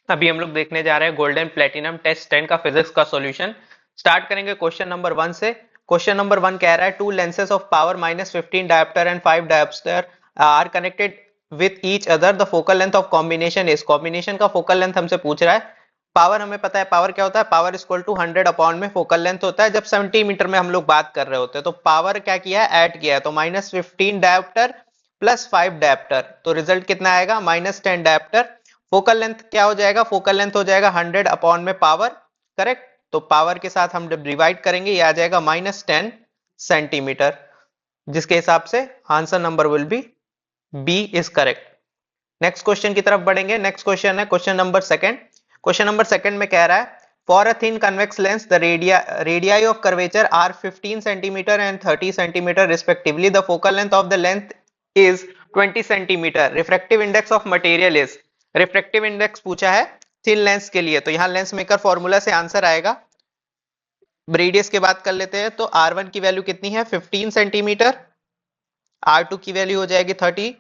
अभी हम लोग देखने जा रहे हैं गोल्डन प्लेटिनम टेस्ट 10 का फिजिक्स का सॉल्यूशन। स्टार्ट करेंगे क्वेश्चन नंबर 1 से। क्वेश्चन नंबर 1 कह रहा है two lenses of power -15 dioptre and 5 dioptre are connected with each other, the focal length of combination is. Combination का फोकल लेंथ हमसे पूछ रहा है। पावर हमें पता है, पावर क्या होता है, पावर इक्वल टू 100 अपॉन में फोकल लेंथ होता है जब सेंटीमीटर में हम लोग बात कर रहे होते हैं। तो पावर क्या किया है, ऐड किया है, तो -15 डायोप्टर प्लस 5 डायोप्टर, तो रिजल्ट कितना आएगा, -10 डायोप्टर। फोकल लेंथ क्या हो जाएगा, फोकल लेंथ हो जाएगा 100 अपॉन में पावर, करेक्ट। तो पावर के साथ हम जब डिवाइड करेंगे ये आ जाएगा -10 सेंटीमीटर, जिसके हिसाब से answer number will be B is correct. Next question की तरफ बढ़ेंगे। नेक्स्ट क्वेश्चन है question number second. Question number second में कह रहा है for a thin convex lens the radii of curvature are 15 centimetre and 30 centimetre respectively, the focal length of the length is 20 centimetre, refractive index of material is. Refractive index पूछा है thin lens के लिए, तो यहाँ lens maker formula से answer आएगा। Radius की बात कर लेते हैं, तो R1 की वैल्यू कितनी है, 15 सेंटीमीटर। R2 की वैल्यू हो जाएगी 30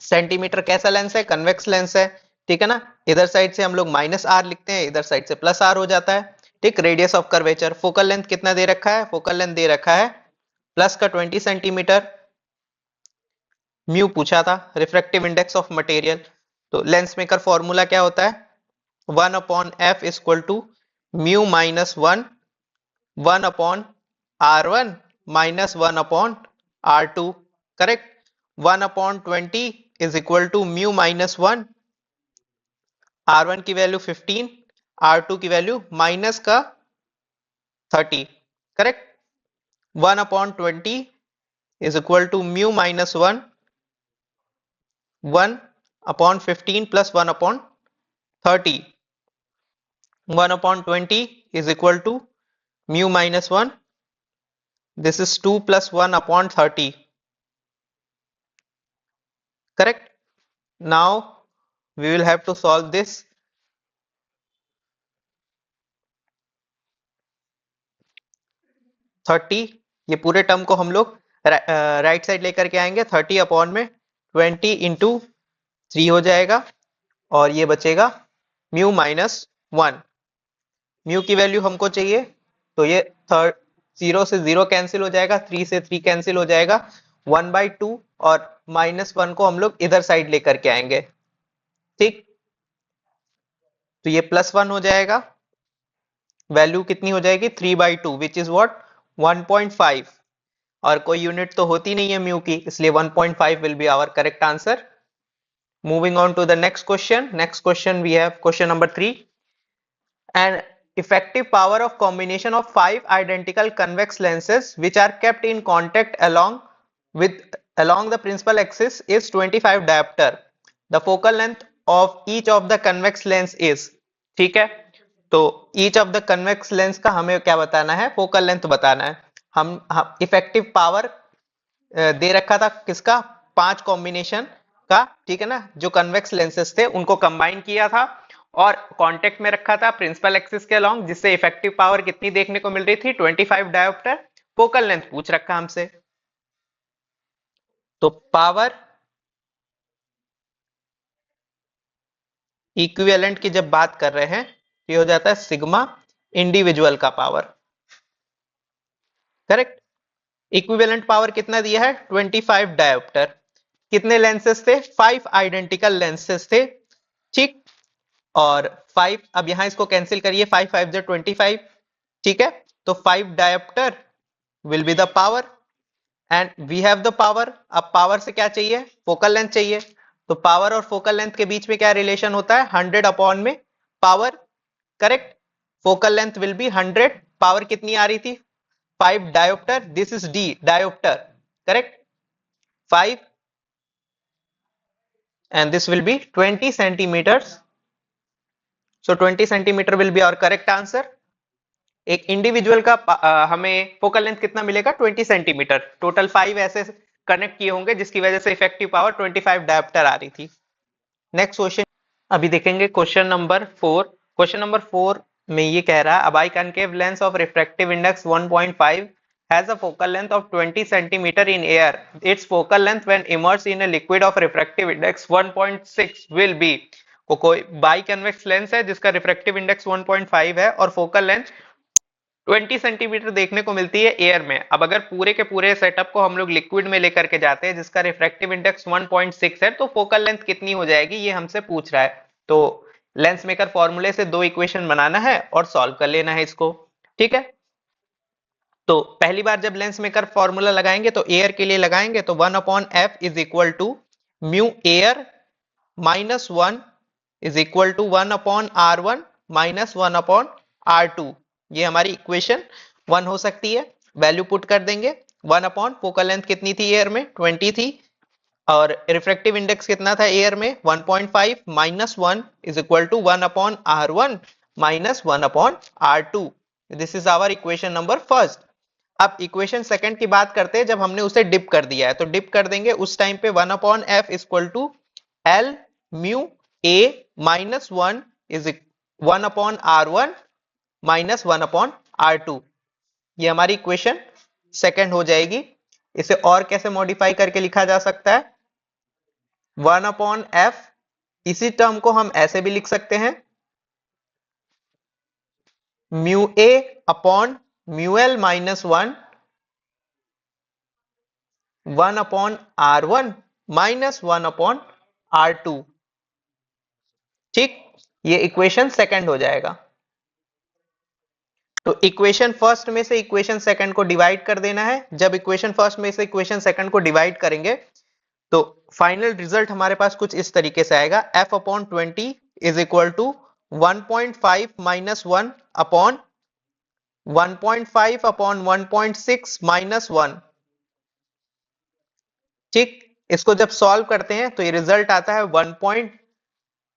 सेंटीमीटर। कैसा लेंस है, कन्वेक्स लेंस है, ठीक है ना। इधर साइड से हम लोग -r लिखते हैं, इधर साइड से +r हो जाता है, ठीक। Radius of curvature, focal length कितना दे रखा है, फोकल लेंथ दे रखा है प्लस का 20 सेंटीमीटर। म्यू पूछा था, रिफ्रैक्टिव इंडेक्स ऑफ मटेरियल। तो लेंस मेकर फॉर्मूला क्या होता है, 1 upon F equal to mu -1, 1 upon R1 -1 upon R2, correct. 1 upon 20 is equal to mu -1, R1 की वैल्यू 15, R2 की वैल्यू माइनस का 30, correct. 1 upon 20 is equal to mu -1, 1 upon 15 plus 1 upon 30, 1 upon 20 is equal to mu -1. This is 2 plus 1 upon 30. Correct? Now we will have to solve this. 30, ये पूरे term को हम लोग right side लेकर के आएंगे। 30 upon में 20 इंटू 3 हो जाएगा, और ये बचेगा म्यू -1। म्यू की वैल्यू हमको चाहिए, तो ये 0 से 0 कैंसिल हो जाएगा, 3 से 3 कैंसिल हो जाएगा, 1/2, और -1 को हम लोग इधर साइड लेकर के आएंगे, ठीक। तो ये +1 हो जाएगा, वैल्यू कितनी हो जाएगी 3/2 विच इज व्हाट 1.5, और कोई यूनिट तो होती नहीं है म्यू की, इसलिए 1.5 will be our correct answer. Moving on to the next question. Next question we have question number 3। An effective power of combination of 5 identical convex lenses which are kept in contact along the principal axis is 25 diopter. The focal length of each of the convex lens is, ठीक है। तो each of the convex lens का हमें क्या बताना है, focal length बताना है। हम इफेक्टिव पावर दे रखा था किसका, 5 कॉम्बिनेशन का, ठीक है ना। जो कन्वेक्स लेंसेस थे उनको कंबाइन किया था और कांटेक्ट में रखा था प्रिंसिपल एक्सिस के अलोंग, जिससे इफेक्टिव पावर कितनी देखने को मिल रही थी, 25 डायोप्टर। फोकल लेंथ पूछ रखा हमसे, तो पावर इक्विवेलेंट की जब बात कर रहे हैं तो ये हो जाता है सिग्मा इंडिविजुअल का पावर, करेक्ट। इक्विवेलेंट पावर कितना दिया है, 25 डायोप्टर। कितने लेंसेस थे, 5 आइडेंटिकल लेंसेस थे, ठीक। और 5, अब यहां इसको कैंसिल करिए, 5 5 जो 25, ठीक है। तो 5 dioptre will be the power, and we have the power. अब पावर से क्या चाहिए, फोकल लेंथ चाहिए। तो पावर और फोकल लेंथ के बीच में क्या रिलेशन होता है, 100 अपॉन में power, correct. Focal length will be 100, power कितनी आ रही थी 5 dioptre, this is D dioptre, correct. 5 and this will be 20 centimeters. So 20 centimeter will be our correct answer. एक इंडिविजुअल का हमें फोकल लेंथ कितना मिलेगा, 20 सेंटीमीटर। टोटल 5 ऐसे कनेक्ट किए होंगे जिसकी वजह से इफेक्टिव पावर 25 डायोप्टर आ रही थी। नेक्स्ट क्वेश्चन अभी देखेंगे क्वेश्चन नंबर 4। क्वेश्चन नंबर 4 में ये कह रहा है अ biconcave lens of refractive index 1.5 has a focal length of 20 centimeter in air. Its focal length when immersed in a liquid of refractive index 1.6 will be. कोई बाइकन्वेक्स lens है जिसका refractive index 1.5 है और फोकल लेंथ 20 सेंटीमीटर देखने को मिलती है air में। अब अगर पूरे के पूरे सेटअप को हम लोग लिक्विड में लेकर के जाते हैं जिसका रिफ्रैक्टिव इंडेक्स 1.6 है तो फोकल लेंथ कितनी हो जाएगी ये हमसे पूछ रहा है। तो लेंस मेकर फॉर्मूले से दो इक्वेशन बनाना है और सॉल्व कर लेना है इसको। ठीक है, तो पहली बार जब लेंस मेकर फॉर्मूला लगाएंगे तो एयर के लिए लगाएंगे तो 1/f is equal to mu air minus 1 is equal to 1/r1 minus 1/r2। ये हमारी इक्वेशन 1 हो सकती है। वैल्यू पुट कर देंगे 1/ फोकल लेंथ कितनी थी एयर में 20 थी और रिफ्रैक्टिव इंडेक्स कितना था एयर में 1.5 minus 1 is equal to 1/r1 minus 1/r2। This is our equation number first. अब इक्वेशन सेकंड की बात करते हैं जब हमने उसे डिप कर दिया है तो डिप कर देंगे उस टाइम पे 1/f equal to L mu A minus 1 is 1/r1 minus 1/r2। ये हमारी इक्वेशन सेकंड हो जाएगी। इसे और कैसे मॉडिफाई करके लिखा जा सकता है 1/f, इसी टर्म को हम ऐसे भी लिख सकते हैं mu A upon mu L minus 1/r1 minus 1/r2। ठीक, ये इक्वेशन सेकंड हो जाएगा। तो इक्वेशन फर्स्ट में से इक्वेशन सेकंड को डिवाइड कर देना है। जब इक्वेशन फर्स्ट में से इक्वेशन सेकंड को डिवाइड करेंगे तो फाइनल रिजल्ट हमारे पास कुछ इस तरीके से आएगा f/20 is equal to 1.5 minus 1 upon 1.5 upon 1.6 minus 1। ठीक, इसको जब सॉल्व करते हैं तो ये रिजल्ट आता है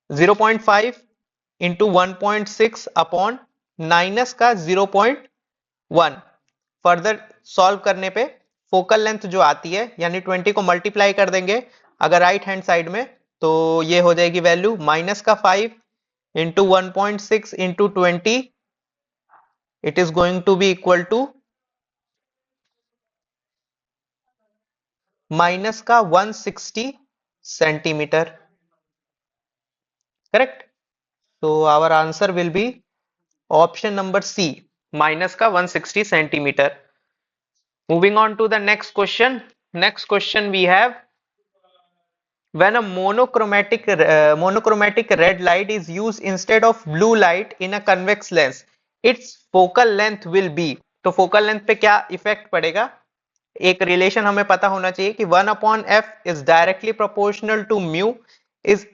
0.5 इंटू 1.6 अपॉन माइनस का 0.1। फर्दर सॉल्व करने पे फोकल लेंथ जो आती है यानी 20 को मल्टीप्लाई कर देंगे अगर राइट हैंड साइड में तो ये हो जाएगी वैल्यू माइनस का 5 into 1.6 into 20 it is going to be equal to minus का 160 centimetre. Correct, so our answer will be option number C, minus का 160 centimeter. Moving on to the next question. Next question we have when a monochromatic red light is used instead of blue light in a convex lens, its focal length will be. तो focal length पे क्या effect पड़ेगा? एक relation हमें पता होना चाहिए कि 1/f is directly proportional to mu is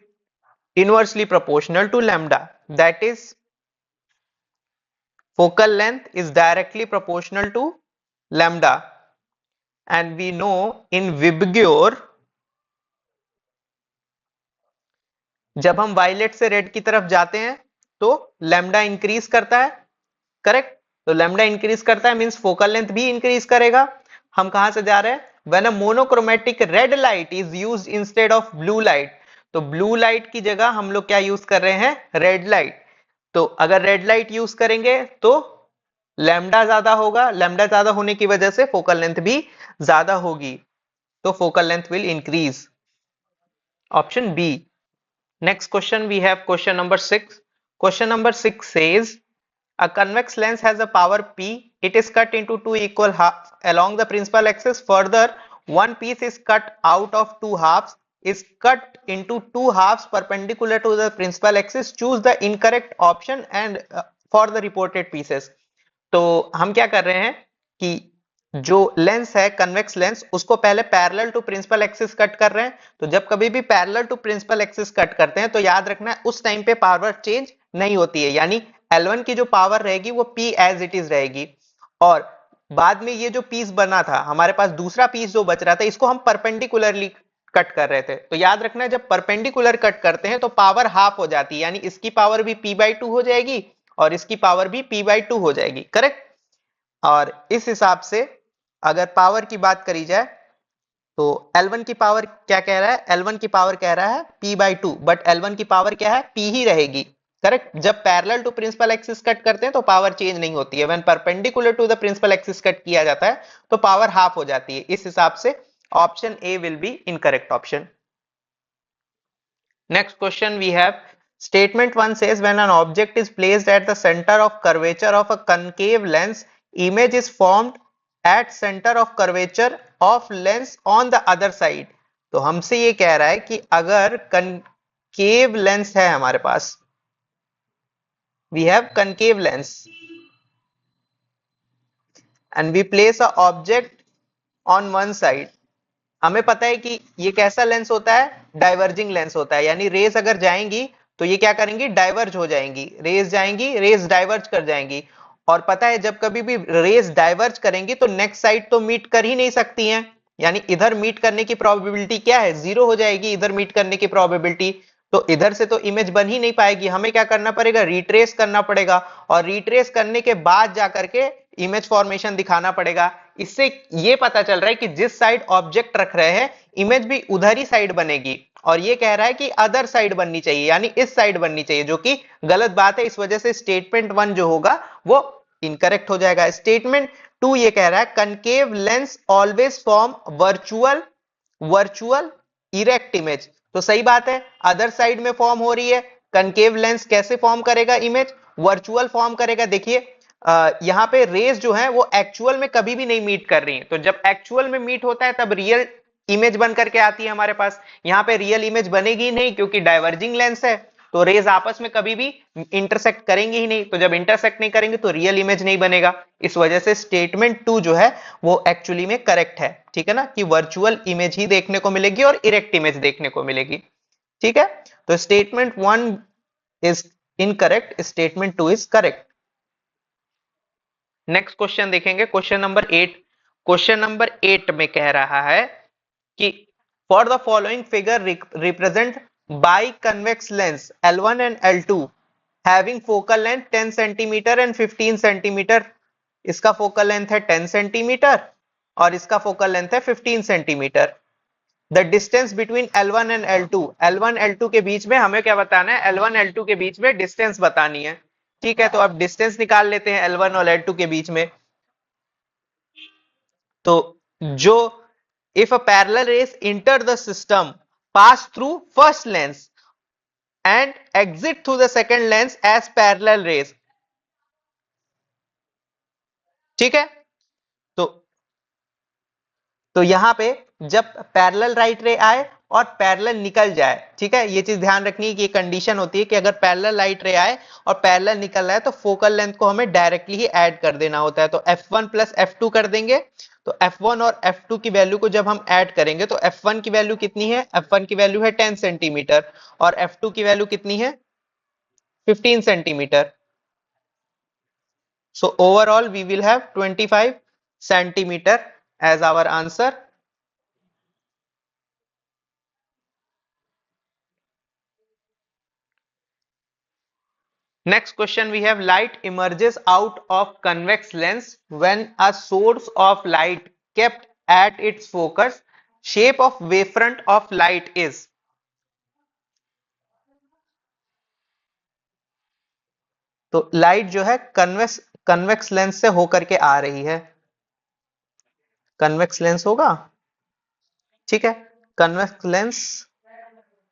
inversely proportional to lambda. That is focal length is directly proportional to lambda, and we know in Vibgyor जब हम वायलेट से रेड की तरफ जाते हैं तो लैम्डा इंक्रीज करता है। करेक्ट, तो लैम्डा इंक्रीज करता है मींस फोकल लेंथ भी इंक्रीज करेगा। हम कहां से जा रहे हैं when a monochromatic red light is used instead of blue light, तो ब्लू लाइट की जगह हम लोग क्या यूज कर रहे हैं रेड लाइट। तो अगर रेड लाइट यूज करेंगे तो लैम्डा ज्यादा होगा, लैम्डा ज्यादा होने की वजह से फोकल लेंथ भी ज्यादा होगी, तो focal length will increase. Option B. Next question we have question number 6. Question number 6 says a convex lens has a power P. It is cut into two equal halves along the principal axis. Further, one piece is cut out of two halves is cut into two halves perpendicular to the principal axis. Choose the incorrect option and for the reported pieces. तो हम क्या कर रहे हैं कि जो lens है convex lens उसको पहले parallel to principal axis cut कर रहे हैं। तो जब कभी भी parallel to principal axis cut करते हैं तो याद रखना है उस टाइम पे पावर चेंज नहीं होती है, यानी L1 की जो पावर रहेगी वो P एज इट इज रहेगी। और बाद में ये जो पीस बना था हमारे पास दूसरा पीस जो बच रहा था इसको हम परपेंडिकुलरली कट कर रहे थे। तो याद रखना जब परपेंडिकुलर कट करते हैं तो पावर हाफ हो जाती है, यानी इसकी पावर भी P/2 हो जाएगी और इसकी पावर भी P/2 हो जाएगी। करेक्ट, और इस हिसाब से अगर पावर की बात करी जाए तो L1 की पावर क्या कह रहा है, L1 की पावर कह रहा है P/2, बट L1 की पावर क्या है P ही रहेगी। करेक्ट। जब parallel to principal axis cut करते हैं तो पावर चेंज नहीं होती है, when perpendicular to the principal axis cut किया जाता है तो पावर हाफ हो जाती है। इस हिसाब से option A will be incorrect option. Next question we have statement 1 says when an object is placed at the center of curvature of a concave lens, image is formed at center of curvature of lens on the other side। तो हमसे ये कह रहा है कि अगर concave lens है हमारे पास, we have concave lens and we place a object on one side। हमें पता है कि ये कैसा लेंस होता है, डाइवर्जिंग लेंस होता है, यानी रेज अगर जाएंगी तो ये क्या करेंगी, डाइवर्ज हो जाएंगी। रेज जाएंगी, रेज डाइवर्ज कर जाएंगी। और पता है जब कभी भी रेज डाइवर्ज करेंगी तो नेक्स्ट साइड तो मीट कर ही नहीं सकती हैं, यानी इधर मीट करने की प्रोबेबिलिटी क्या है, जीरो हो जाएगी इधर मीट करने की प्रोबेबिलिटी। तो इधर से तो इमेज बन ही नहीं पाएगी, हमें क्या करना पड़ेगा, रिट्रेस करना पड़ेगा, और रिट्रेस करने के बाद जाकर के इमेज फॉर्मेशन दिखाना पड़ेगा। इससे ये पता चल रहा है कि जिस साइड ऑब्जेक्ट रख रहे हैं इमेज भी उधर ही साइड बनेगी, और ये कह रहा है कि अदर साइड बननी चाहिए, यानी इस साइड बननी चाहिए, जो कि गलत बात है। इस वजह से स्टेटमेंट 1 जो होगा वो इनकरेक्ट हो जाएगा। स्टेटमेंट 2 ये कह रहा है concave lens always form virtual erect image. तो सही बात है, अदर साइड में फॉर्म हो रही है, कनकेव लेंस कैसे फॉर्म करेगा इमेज, वर्चुअल फॉर्म करेगा। देखिए यहाँ पे रेज जो है वो एक्चुअल में कभी भी नहीं मीट कर रही है, तो जब एक्चुअल में मीट होता है तब रियल इमेज बन करके आती है हमारे पास। यहाँ पे रियल इमेज बनेगी नहीं क्योंकि डाइवर्जिंग लेंस है, तो रेज आपस में कभी भी इंटरसेक्ट करेंगे ही नहीं, तो जब इंटरसेक्ट नहीं करेंगे तो रियल इमेज नहीं बनेगा। इस वजह से स्टेटमेंट 2 जो है वो एक्चुअली में करेक्ट है, ठीक है ना, कि वर्चुअल इमेज ही देखने को मिलेगी और इरेक्ट इमेज देखने को मिलेगी। ठीक है, तो statement 1 is incorrect, statement 2 is correct. Next question देखेंगे, क्वेश्चन नंबर 8। क्वेश्चन नंबर 8 में कह रहा है कि for the following figure represent by convex lens L1 and L2 having focal length 10 centimetre and 15 centimetre. इसका फोकल लेंथ है 10 centimetre और इसका फोकल लेंथ है 15 centimetre. The distance between L1 and L2, L1 L2 के बीच में हमें क्या बताना है, L1 L2 के बीच में डिस्टेंस बतानी है। ठीक है, तो अब डिस्टेंस निकाल लेते हैं L1 और L2 के बीच में। तो जो if a parallel rays enter the system pass through first lens and exit through the second lens as parallel rays. ठीक है, तो यहां पे जब पैरेलल राइट रे आए और पैरेलल निकल जाए, ठीक है, ये चीज ध्यान रखनी है कि ये कंडीशन होती है कि अगर पैरेलल राइट रे आए और पैरेलल निकल रहा है तो फोकल लेंथ को हमें डायरेक्टली ही ऐड कर देना होता है। तो f1 प्लस f2 कर देंगे, तो f1 और f2 की वैल्यू को जब हम ऐड करेंगे तो f1 की वैल्यू कितनी है, f1 की वैल्यू है 10 सेंटीमीटर और f2 की वैल्यू कितनी है 15 centimetre. So overall we will have 25 centimeter as our answer। Next question we have light emerges out of convex lens when a source of light kept at its focus, shape of wavefront of light is। तो light जो है convex lens से होकर के आ रही है, convex lens होगा, ठीक है, कन्वेक्स लेंस,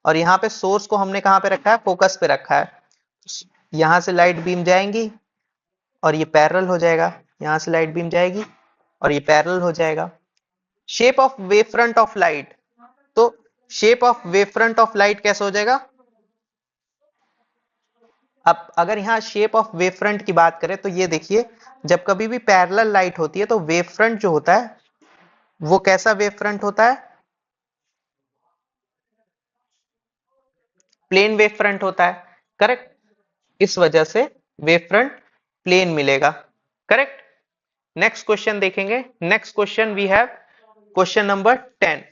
और यहां पे सोर्स को हमने कहां पे रखा है, फोकस पे रखा है। यहां से लाइट बीम जाएंगी और ये पैरेलल हो जाएगा, यहां से लाइट बीम जाएगी और ये पैरेलल हो जाएगा। Shape of wave front of light, तो shape of wave front of light कैसे हो जाएगा। अब अगर यहां शेप ऑफ वेव फ्रंट की बात करें तो ये देखिए, जब कभी भी पैरेलल लाइट होती है तो वेव फ्रंट जो होता है वो कैसा वेव फ्रंट होता है, प्लेन वेव फ्रंट होता है, करेक्ट। इस वजह से वेव फ्रंट प्लेन मिलेगा, करेक्ट। नेक्स्ट क्वेश्चन देखेंगे, next question we have question number 10।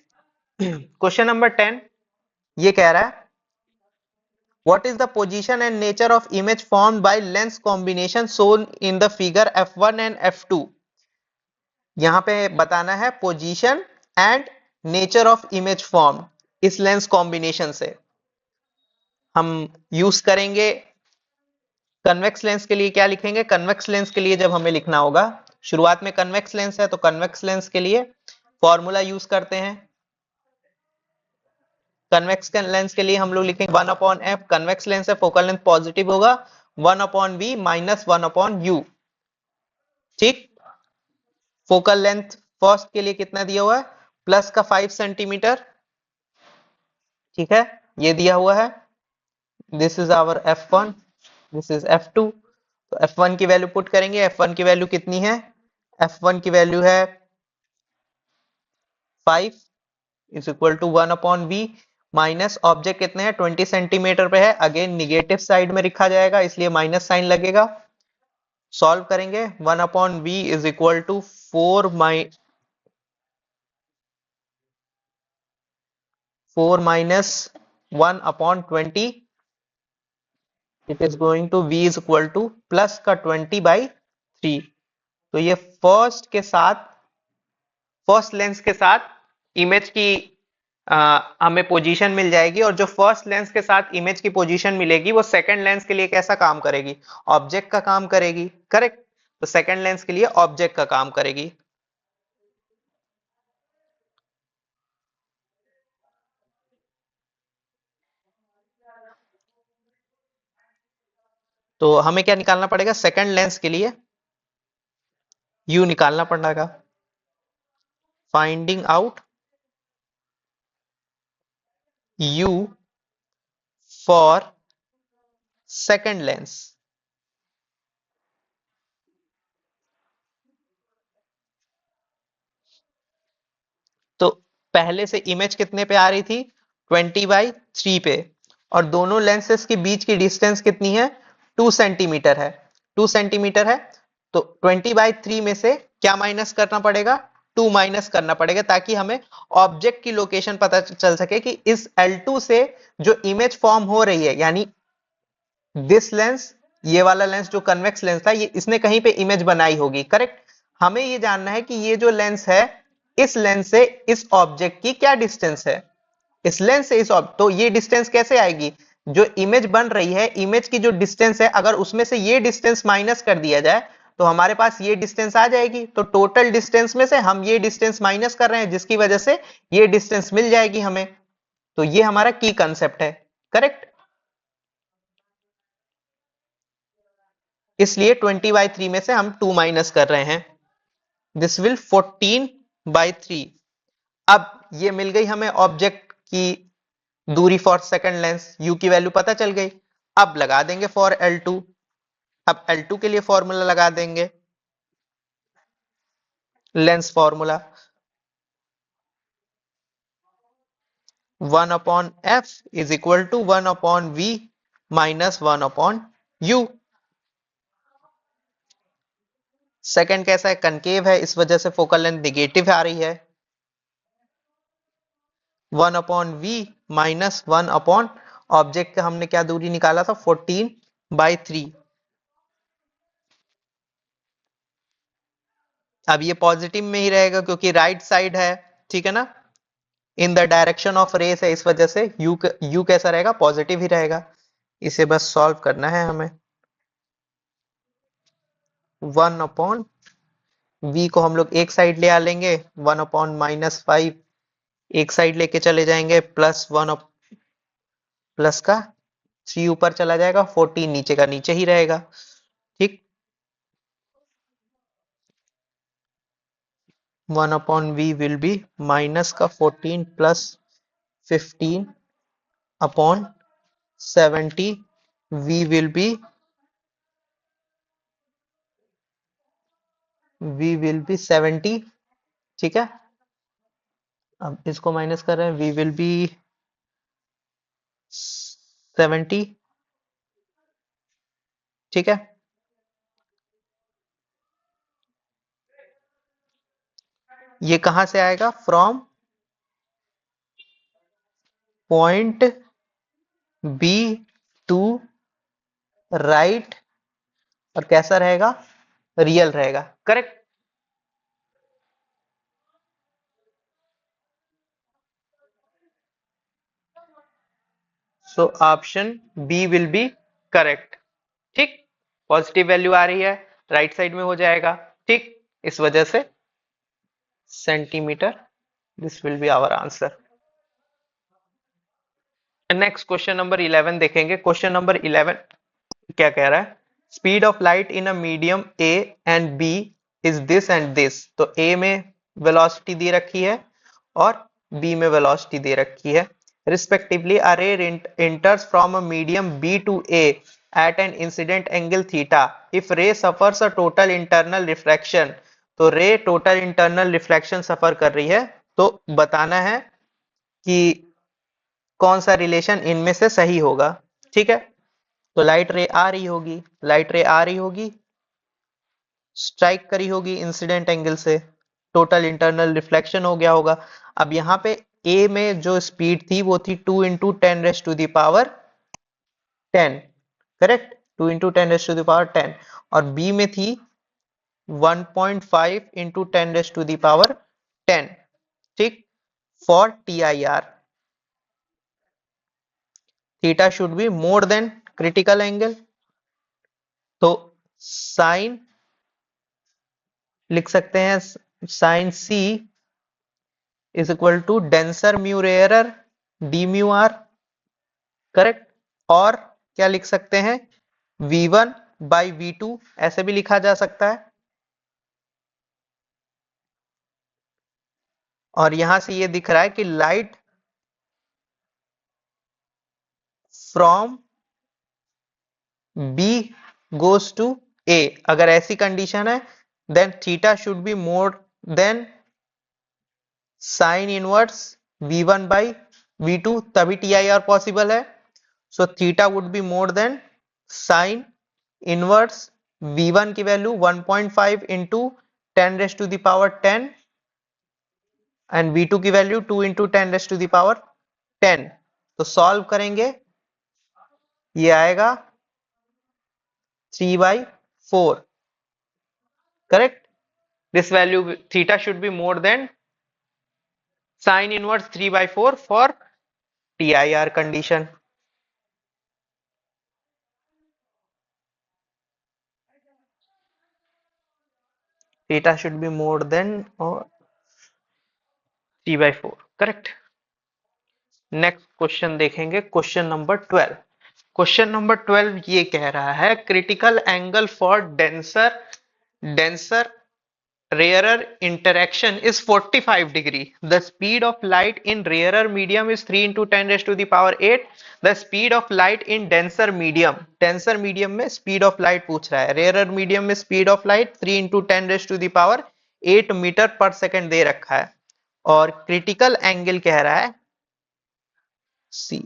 Question number 10 ये कह रहा है what is the position and nature of image formed by lens combination shown in the figure f1 and f2। यहां पे बताना है position and nature of image form इस lens combination से। हम यूज करेंगे कन्वेक्स लेंस के लिए क्या लिखेंगे? कन्वेक्स लेंस के लिए जब हमें लिखना होगा, शुरुआत में कन्वेक्स लेंस है तो कन्वेक्स लेंस के लिए फॉर्मूला यूज करते हैं। कन्वेक्स लेंस के लिए हम लोग लिखेंगे 1/f। कन्वेक्स लेंस है, फोकल लेंथ पॉजिटिव होगा, 1/v माइनस 1/u। ठीक। फोकल लेंथ फर्स्ट के लिए कितना दिया हुआ है? प्लस का 5 सेंटीमीटर। ठीक है, ये दिया हुआ है। This is our f1, this is f2। तो f1 की वैल्यू पुट करेंगे। f1 की वैल्यू कितनी है? f1 की वैल्यू है 5 is equal to 1/v minus object कितने हैं? 20 सेंटीमीटर पे है। अगेन निगेटिव साइड में लिखा जाएगा, इसलिए माइनस साइन लगेगा। सॉल्व करेंगे। 1/v is equal to 4 minus 1/20। It is going to v is equal to plus का 20/3। तो ये फर्स्ट लेंस के साथ इमेज की हमें पोजीशन मिल जाएगी, और जो फर्स्ट लेंस के साथ इमेज की पोजीशन मिलेगी वो सेकंड लेंस के लिए कैसा काम करेगी? ऑब्जेक्ट का काम करेगी। करेक्ट। तो सेकंड लेंस के लिए ऑब्जेक्ट का काम करेगी। तो हमें क्या निकालना पड़ेगा? सेकंड लेंस के लिए u निकालना पड़ेगा। Finding out u for second lens. तो पहले से इमेज कितने पे आ रही थी? 20/3 पे, और दोनों लेंसेस के बीच की डिस्टेंस कितनी है? 2 सेंटीमीटर है। 2 सेंटीमीटर है, तो 20/3 में से क्या माइनस करना पड़ेगा? 2 माइनस करना पड़ेगा, ताकि हमें ऑब्जेक्ट की लोकेशन पता चल सके कि इस L2 से जो इमेज फॉर्म हो रही है, यानी दिस लेंस, ये वाला लेंस जो कन्वेक्स लेंस था, ये इसने कहीं पे इमेज बनाई होगी। करेक्ट। हमें ये जानना है कि ये जो लेंस है, इस लेंस से इस ऑब्जेक्ट की क्या डिस्टेंस है? इस लेंस से इस ऑब्जेक्ट, तो ये डिस्टेंस कैसे आएगी? जो इमेज बन रही है, इमेज की जो डिस्टेंस है, अगर उसमें से ये डिस्टेंस माइनस कर दिया जाए तो हमारे पास ये डिस्टेंस आ जाएगी। तो टोटल डिस्टेंस में से हम ये डिस्टेंस माइनस कर रहे हैं, जिसकी वजह से ये डिस्टेंस मिल जाएगी हमें। तो ये हमारा की कंसेप्ट है। करेक्ट। इसलिए 20/3 में से हम 2 माइनस कर रहे हैं। This will 14/3। अब ये मिल गई हमें ऑब्जेक्ट की दूरी फॉर सेकंड लेंस, u की वैल्यू पता चल गई। अब लगा देंगे फॉर L2। अब L2 के लिए फॉर्मूला लगा देंगे, lens formula 1/f is equal to 1/v minus 1/u। Second कैसा है? कनकेव है, इस वजह से फोकल लेंथ निगेटिव आ रही है। 1/v माइनस 1 ऑब्जेक्ट का हमने क्या दूरी निकाला था? 14/3। अब ये पॉजिटिव में ही रहेगा क्योंकि राइट साइड है। ठीक है ना, in the direction of rays है, इस वजह से यू कैसा रहेगा? पॉजिटिव ही रहेगा। इसे बस सॉल्व करना है हमें। 1/v को हम लोग एक साइड ले आ लेंगे, 1/-5 एक साइड लेके चले जाएंगे, प्लस 1 प्लस का 3 ऊपर चला जाएगा, 14 नीचे का नीचे ही रहेगा। ठीक। 1/v विल बी माइनस का 14 प्लस 15/70। v will be 70। ठीक है। अब इसको माइनस कर रहे हैं, v विल बी 70। ठीक है। ये कहां से आएगा? From point B to right, और कैसा रहेगा? रियल रहेगा। Correct. So option B will be correct. ठीक। पॉजिटिव वैल्यू आ रही है, राइट साइड में हो जाएगा, ठीक। इस वजह से centimetre, this will be our answer. Next question number 11 देखेंगे। क्वेश्चन नंबर 11 क्या कह रहा है, speed of light in a medium A and B is this and this. तो ए में वेलोसिटी दे रखी है और बी में वेलोसिटी दे रखी है रिस्पेक्टिवली। अ रे enters from a medium B to A at an incident angle theta. If ray suffers a total internal refraction, तो रे टोटल इंटरनल रिफ्लेक्शन सफर कर रही है, तो बताना है कि कौन सा रिलेशन इनमें से सही होगा, ठीक है। तो लाइट रे आ रही होगी, लाइट रे आ रही होगी, स्ट्राइक करी होगी इंसिडेंट एंगल से, टोटल इंटरनल रिफ्लेक्शन हो गया होगा। अब यहाँ पे ए में जो स्पीड थी वो थी 2 इंटू 10⁻10, करेक्ट, 2 इंटू 10⁻10, और बी में थी 1.5 इंटू 10⁻10, ठीक। For T I R, theta should be more than critical angle, तो साइन लिख सकते हैं, sine C is equal to denser mu rarer D mu R, correct. और क्या लिख सकते हैं, V1 बाई V2 ऐसे भी लिखा जा सकता है। और यहां से ये दिख रहा है कि light from B goes to A, अगर ऐसी कंडीशन है then theta should be more than sine inverse V1 by V2, तभी TIR पॉसिबल है। So theta would be more than sine inverse V1 की वैल्यू 1.5 इंटू 10⁻10 एंड V2 की value 2 into 10⁻10। तो solve करेंगे, ये आएगा 3/4, correct. This value theta should be more than sine inverse 3/4 for TIR condition. Theta should be more then और 3/4, correct. Next question देखेंगे, question number 12। Question number 12 ये कह रहा है, critical angle for denser rarer interaction is 45 degree. The speed of light in rarer medium is 3 into 10⁸8. The speed of light in denser medium में speed of light पूछ रहा है, rarer medium में speed of light 3 into 10⁸8 metre पर second दे रखा है, और critical angle कह रहा है C।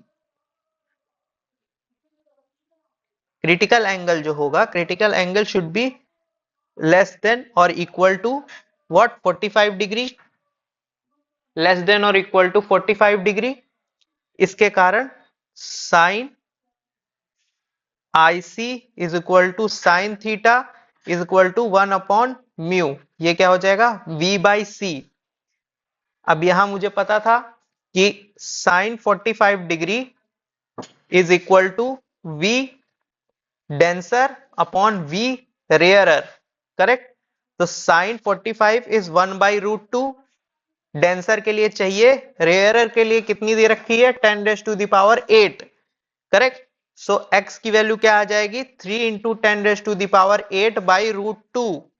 क्रिटिकल एंगल जो होगा, critical angle should be less than or equal to what, 45 degree, less than or equal to 45 degree. इसके कारण sine IC is equal to sine theta is equal to 1/म्यू, ये क्या हो जाएगा, V/C। अब यहां मुझे पता था कि sine 45 degree is equal to V denser upon V rarer, correct. तो साइन 45 इज 1/√2, डेंसर के लिए चाहिए, रेयरर के लिए कितनी दे रखी है, 10⁸8, करेक्ट। सो x की वैल्यू क्या आ जाएगी, 3 इंटू 10⁸8/√2।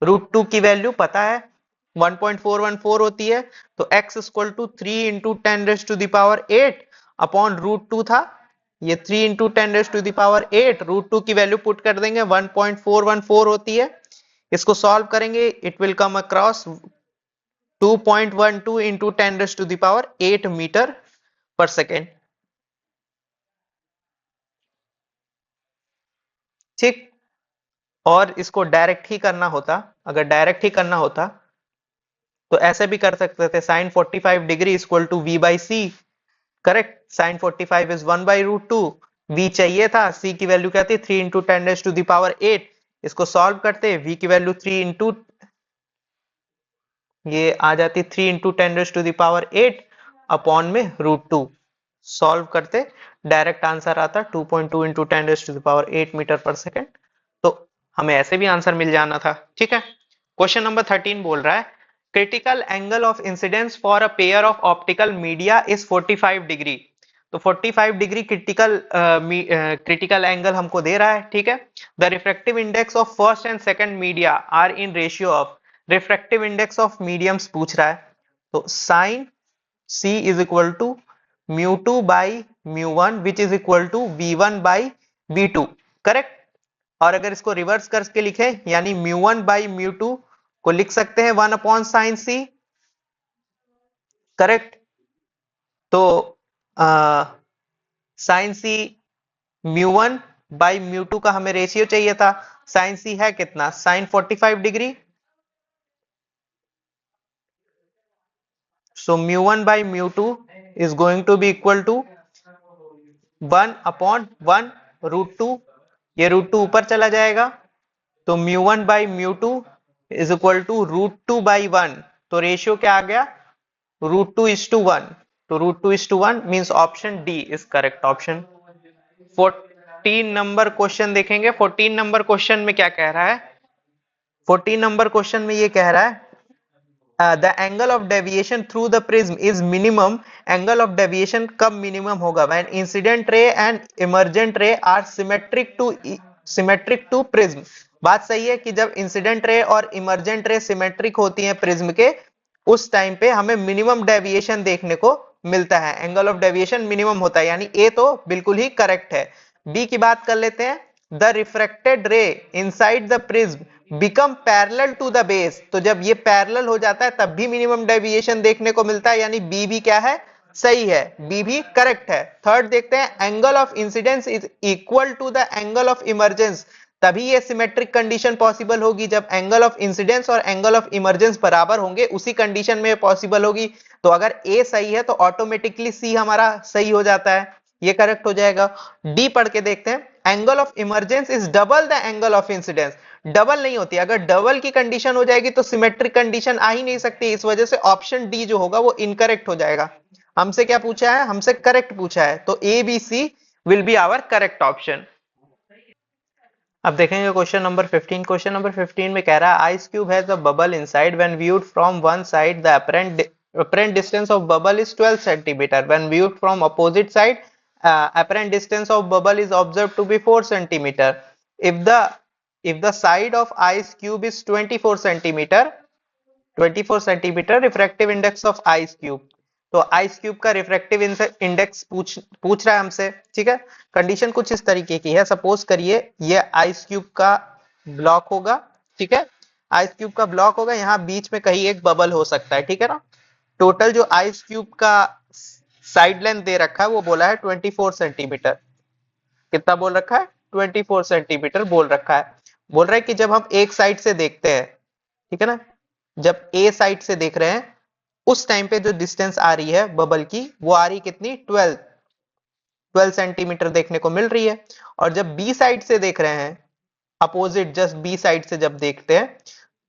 √2 की वैल्यू पता है 1.414 होती है, तो x equal to 3 into 10⁸8 upon √2 था, ये 3 इंटू 10⁸8, √2 की वैल्यू पुट कर देंगे 1.414 होती है। इसको सॉल्व करेंगे, it will come across 2.12 into 10⁸8 metre पर सेकेंड, ठीक। और इसको डायरेक्ट ही करना होता, अगर डायरेक्ट ही करना होता तो ऐसे भी कर सकते थे, sine 45 degree equal to V/C, correct. Sine 45 is 1/√2, V चाहिए था, C की वैल्यू क्या थी, 3 इंटू 10⁸8। इसको सॉल्व करते, V की वैल्यू 3 इंटू, ये आ जाती 3 इंटू 10⁸8 अपॉन में √2। सॉल्व करते डायरेक्ट आंसर आता 2.2 इंटू 10⁸8 मीटर पर सेकेंड। हमें ऐसे भी आंसर मिल जाना था। ठीक है, क्वेश्चन नंबर 13 बोल रहा है critical angle of incidence for a pair of optical media is 45 degree. तो 45 डिग्री क्रिटिकल एंगल हमको दे रहा है। ठीक है, the refractive index of first and second media are in ratio of, refractive index of mediums पूछ रहा है। तो sine C is equal to mu two by mu one which is equal to V1 by V2। Correct. और अगर इसको reverse करके लिखें यानी mu one by mu two को लिख सकते हैं 1 अपॉन साइन सी। करेक्ट। तो sine C mu one by mu to का हमें रेशियो चाहिए था। साइन सी है कितना, sine 45 degree. So mu one by mu two is going to be equal to 1/1 root two. ये रूट टू ऊपर चला जाएगा तो mu one by mu two is equal to root two by one. तो ratio क्या आ गया, root two is to one. तो root two is to one means option D is correct option. 14 number question देखेंगे। 14 number question में क्या कह रहा है, 14 नंबर क्वेश्चन में ये कह रहा है the angle of deviation through the prism is minimum. Angle of deviation कब मिनिमम होगा, when incident ray and emergent ray are symmetric to prism. बात सही है कि जब इंसिडेंट रे और इमर्जेंट रे सिमेट्रिक होती हैं प्रिज्म के, उस टाइम पे हमें मिनिमम डेविएशन देखने को मिलता है, एंगल ऑफ डेविएशन मिनिमम होता है, यानी ए तो बिल्कुल ही करेक्ट है। बी की बात कर लेते हैं, the refracted ray inside the prism become parallel to the base. तो जब ये पैरेलल हो जाता है तब भी मिनिमम डेविएशन देखने को मिलता है, यानी बी भी क्या है, सही है, बी भी करेक्ट है। थर्ड देखते हैं, angle of incidence is equal to the angle of emergence. तभी ये सिमेट्रिक कंडीशन पॉसिबल होगी जब एंगल ऑफ इंसिडेंस और एंगल ऑफ इमरजेंस बराबर होंगे, उसी कंडीशन में पॉसिबल होगी। तो अगर ए सही है तो ऑटोमेटिकली सी हमारा सही हो जाता है, ये करेक्ट हो जाएगा। डी पढ़ के देखते हैं, angle of emergence is double the angle of incidence. Double नहीं होती, अगर डबल की कंडीशन हो जाएगी तो सिमेट्रिक कंडीशन आ ही नहीं सकती, इस वजह से ऑप्शन डी जो होगा वो इनकरेक्ट हो जाएगा। हमसे क्या पूछा है, हमसे करेक्ट पूछा है, तो A B C will be our correct option. अब देखेंगे क्वेश्चन नंबर 15। क्वेश्चन नंबर 15 में कह रहा है ice cube has a bubble inside when viewed from one side the apparent distance of bubble is 12 centimeter, when viewed from opposite side apparent distance of bubble is observed to be 4 centimeter. if the if the side of ice cube is 24 centimeter, 24 centimetre refractive index of ice cube. तो ice cube का refractive index पूछ रहा है हमसे। ठीक है, condition कुछ इस तरीके की है, सपोज करिए ये आइस क्यूब का ब्लॉक होगा। ठीक है, आइस क्यूब का ब्लॉक होगा, यहाँ बीच में कहीं एक बबल हो सकता है। ठीक है ना, टोटल जो आइस क्यूब का साइड लेंथ दे रखा है वो बोला है 24 सेंटीमीटर। कितना बोल रखा है, 24 सेंटीमीटर बोल रखा है। बोल रहा है कि जब हम एक साइड से देखते हैं, ठीक है ना, जब ए साइड से देख रहे हैं उस टाइम पे जो डिस्टेंस आ रही है बबल की वो आ रही कितनी, 12 सेंटीमीटर देखने को मिल रही है। और जब बी साइड से देख रहे हैं, अपोजिट जस्ट बी साइड से जब देखते हैं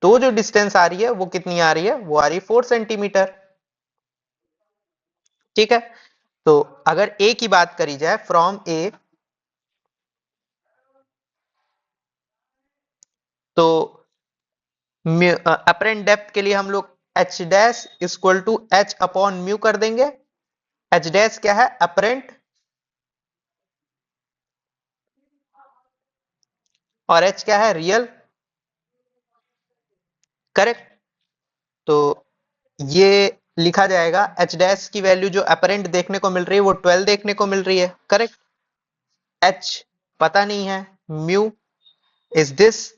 तो जो डिस्टेंस आ रही है वो कितनी आ रही है, वो आ रही है 4 सेंटीमीटर। ठीक है, तो अगर ए की बात करी जाए, फ्रॉम ए, तो अपरेंट डेप्थ के लिए हम लोग H dash equal to H upon mu कर देंगे। एच डैश क्या है, अपरेंट, और एच क्या है, रियल। करेक्ट। तो ये लिखा जाएगा एच डैश की वैल्यू जो अपरेंट देखने को मिल रही है वो 12 देखने को मिल रही है। करेक्ट। एच पता नहीं है, mu is this,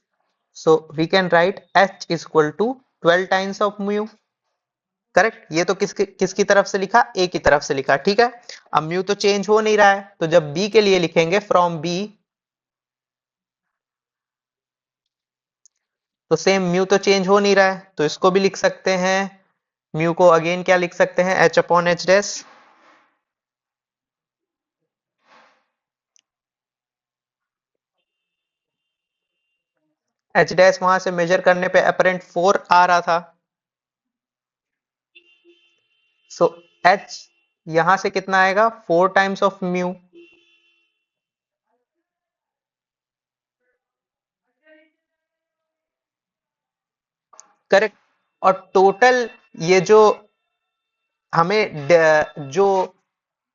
so we can write H is equal to 12 times of mu. Correct. ये तो किसकी तरफ से लिखा, ए की तरफ से लिखा। ठीक है, अब म्यू तो चेंज हो नहीं रहा है, तो जब बी के लिए लिखेंगे फ्रॉम बी, तो सेम म्यू तो चेंज हो नहीं रहा है, तो इसको भी लिख सकते हैं। म्यू को अगेन क्या लिख सकते हैं, H upon H dash. H dash वहां से मेजर करने पे अपरेंट 4 आ रहा था, सो एच यहां से कितना आएगा, 4 टाइम्स ऑफ म्यू। करेक्ट। और टोटल ये जो हमें जो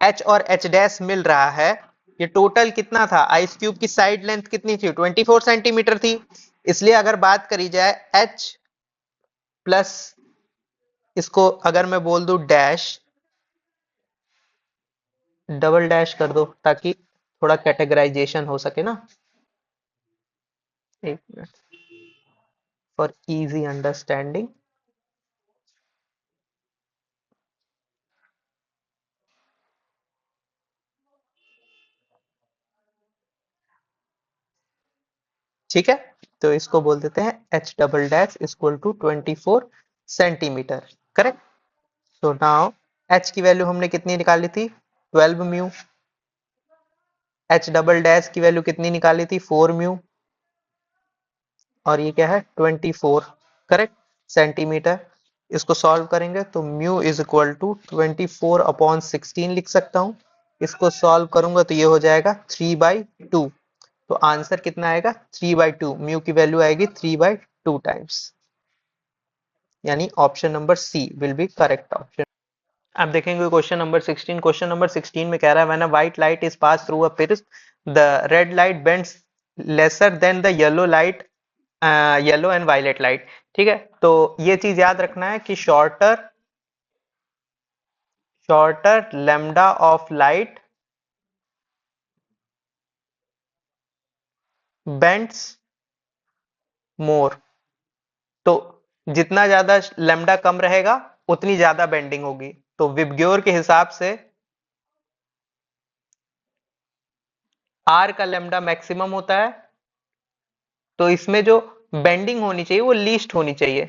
एच और एच डैश मिल रहा है, ये टोटल कितना था? आइस क्यूब की साइड लेंथ कितनी थी? 24 सेंटीमीटर थी। इसलिए अगर बात करी जाए एच प्लस, इसको अगर मैं बोल दूं डैश, डबल डैश कर दो ताकि थोड़ा कैटेगराइजेशन हो सके ना। एक मिनट, फॉर इजी अंडरस्टैंडिंग। ठीक है, तो इसको बोल देते हैं H double dash equal to 24 centimetre. Correct. So now H की वैल्यू हमने कितनी निकाली थी? 12 म्यू। एच डबल डैश की वैल्यू कितनी निकाली थी? 4 म्यू। और ये क्या है? 24। Correct, centimetre. इसको सॉल्व करेंगे तो mu is equal to 24 upon 16 लिख सकता हूं। इसको सॉल्व करूंगा तो ये हो जाएगा 3/2। तो आंसर कितना आएगा? 3/2। म्यू की वैल्यू आएगी 3/2 टाइम्स, यानी option number C will be correct option. अब देखेंगे क्वेश्चन नंबर 16। क्वेश्चन नंबर 16 में कह रहा है when a white light is pass through a prism the red light bends lesser than the yellow light, yellow and violet light. ठीक है, तो ये चीज याद रखना है कि shorter lambda of light bends more. तो जितना ज्यादा लेमडा कम रहेगा उतनी ज्यादा बेंडिंग होगी। तो विबग्योर के हिसाब से आर का लेमडा मैक्सिमम होता है, तो इसमें जो बेंडिंग होनी चाहिए वो लीस्ट होनी चाहिए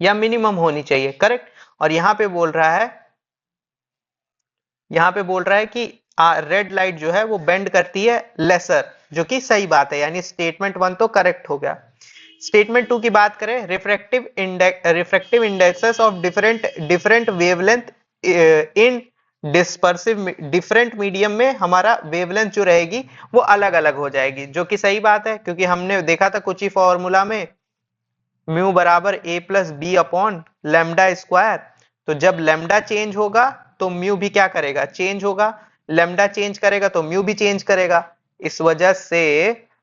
या मिनिमम होनी चाहिए। करेक्ट। और यहां पे बोल रहा है कि रेड लाइट जो है वो बेंड करती है लेसर, जो कि सही बात है, यानी स्टेटमेंट 1 तो करेक्ट हो गया। स्टेटमेंट 2 की बात करें, refractive indexes of different different wavelength in dispersive different medium में हमारा वेवलेंथ जो रहेगी वो अलग अलग हो जाएगी, जो कि सही बात है, क्योंकि हमने देखा था कुछ ही फॉर्मूला में म्यू बराबर A plus B upon lambda square. तो जब लेमडा चेंज होगा तो म्यू भी क्या करेगा? चेंज होगा। लेमडा चेंज करेगा तो म्यू भी चेंज करेगा। इस वजह से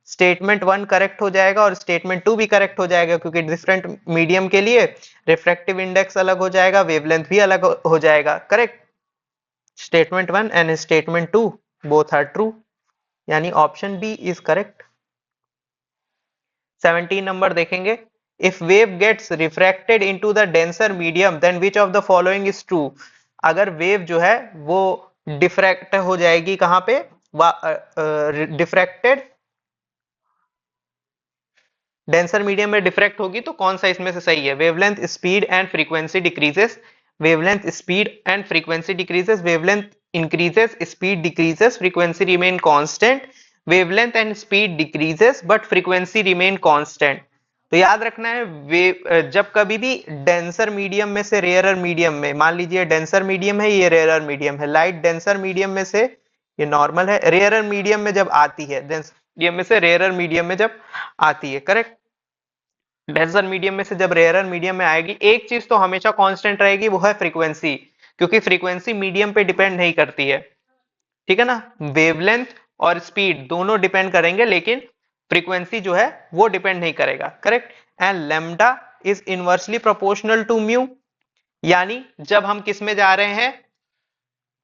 स्टेटमेंट 1 करेक्ट हो जाएगा और स्टेटमेंट 2 भी करेक्ट हो जाएगा, क्योंकि डिफरेंट मीडियम के लिए रिफ्रैक्टिव इंडेक्स अलग हो जाएगा, वेवलेंथ भी अलग हो जाएगा। Correct. Statement 1 and statement 2 both are true, यानी option B is correct. 17 number देखेंगे, if wave gets refracted into the denser medium then which of the following is true. अगर वेव जो है वो डिफ्रैक्ट हो जाएगी कहां पे? डिफ्रैक्टेड डेंसर मीडियम में डिफ्रैक्ट होगी, तो कौन सा इसमें से सही है? Wavelength speed and frequency decreases, wavelength speed and frequency decreases, wavelength increases speed decreases frequency remain constant, wavelength and speed decreases but frequency remain constant. तो याद रखना है जब कभी भी डेंसर मीडियम में से रेयरर मीडियम में, मान लीजिए डेंसर मीडियम है, ये रेयरर मीडियम है, लाइट डेंसर मीडियम में से ये नॉर्मल है, रेयरर मीडियम में जब आती है, डेंसर मीडियम में से रेयरर मीडियम में जब आती है, करेक्ट, डेंसर मीडियम में से जब रेयरर मीडियम में आएगी, एक चीज तो हमेशा कांस्टेंट रहेगी, वो है फ्रीक्वेंसी, क्योंकि फ्रीक्वेंसी मीडियम पे डिपेंड नहीं करती है। ठीक है ना? वेवलेंथ और स्पीड दोनों डिपेंड करेंगे, लेकिन फ्रीक्वेंसी जो है वो डिपेंड नहीं करेगा। Correct. And lambda is inversely proportional to mu, यानी जब हम किस में जा रहे हैं?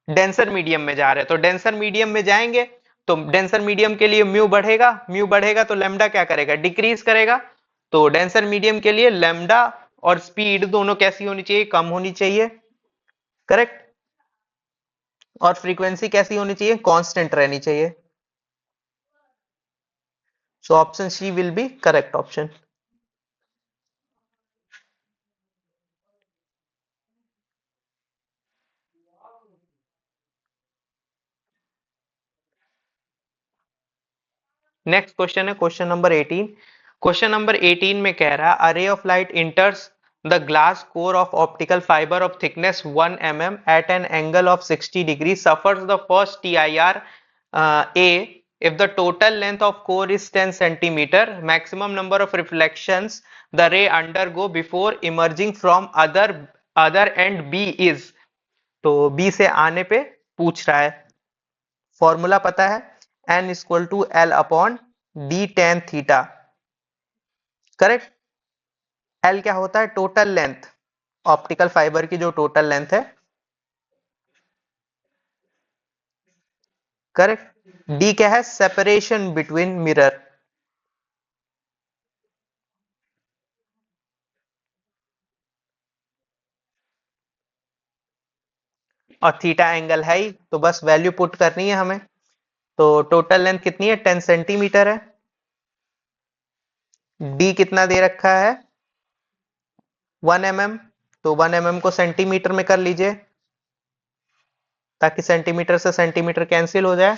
डेंसर मीडियम में जा रहे हैं, तो डेंसर मीडियम में जाएंगे तो डेंसर मीडियम के लिए म्यू बढ़ेगा, म्यू बढ़ेगा तो लेमडा क्या करेगा? डिक्रीज करेगा। तो डेंसर मीडियम के लिए लेमडा और स्पीड दोनों कैसी होनी चाहिए? कम होनी चाहिए। करेक्ट। और फ्रीक्वेंसी कैसी होनी चाहिए? कांस्टेंट रहनी चाहिए। So option C will be correct option. Next question है क्वेश्चन नंबर 18। क्वेश्चन नंबर 18 में कह रहा है a ray of light enters the glass core of optical fibre of thickness 1 mm at an angle of 60 degree, suffers the first TIR A If the total length of core is 10 centimeter, maximum number of reflections the ray undergo before emerging from other end B is, तो B से आने पे पूछ रहा है। Formula पता है, n equal to L upon D tan theta. Correct. L क्या होता है? टोटल लेंथ, ऑप्टिकल फाइबर की जो टोटल लेंथ है। करेक्ट। डी क्या है? Separation between mirror. और थीटा एंगल है ही, तो बस वैल्यू पुट करनी है हमें। तो टोटल लेंथ कितनी है? 10 सेंटीमीटर है। डी कितना दे रखा है? 1 mm, तो 1 mm को सेंटीमीटर में कर लीजिए ताकि सेंटीमीटर से सेंटीमीटर कैंसिल हो जाए।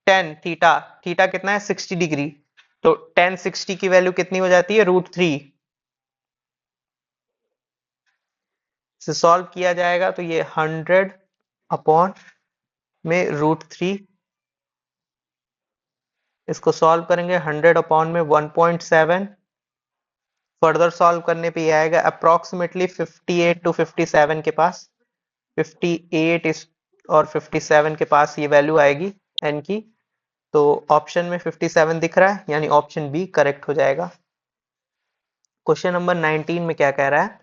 10 थीटा, थीटा कितना है? 60 डिग्री, तो 10 60 की वैल्यू कितनी हो जाती है? √3 से सॉल्व किया जाएगा तो ये 100 अपॉन में √3, इसको सॉल्व करेंगे 100 अपॉन में 1.7, फर्दर सॉल्व करने पे ये आएगा अप्रोक्सीमेटली 58 टू 57 के पास। 58 इस और 57 के पास ये वैल्यू आएगी एन की। तो ऑप्शन में 57 दिख रहा है, यानी ऑप्शन बी करेक्ट हो जाएगा। क्वेश्चन नंबर 19 में क्या कह रहा है?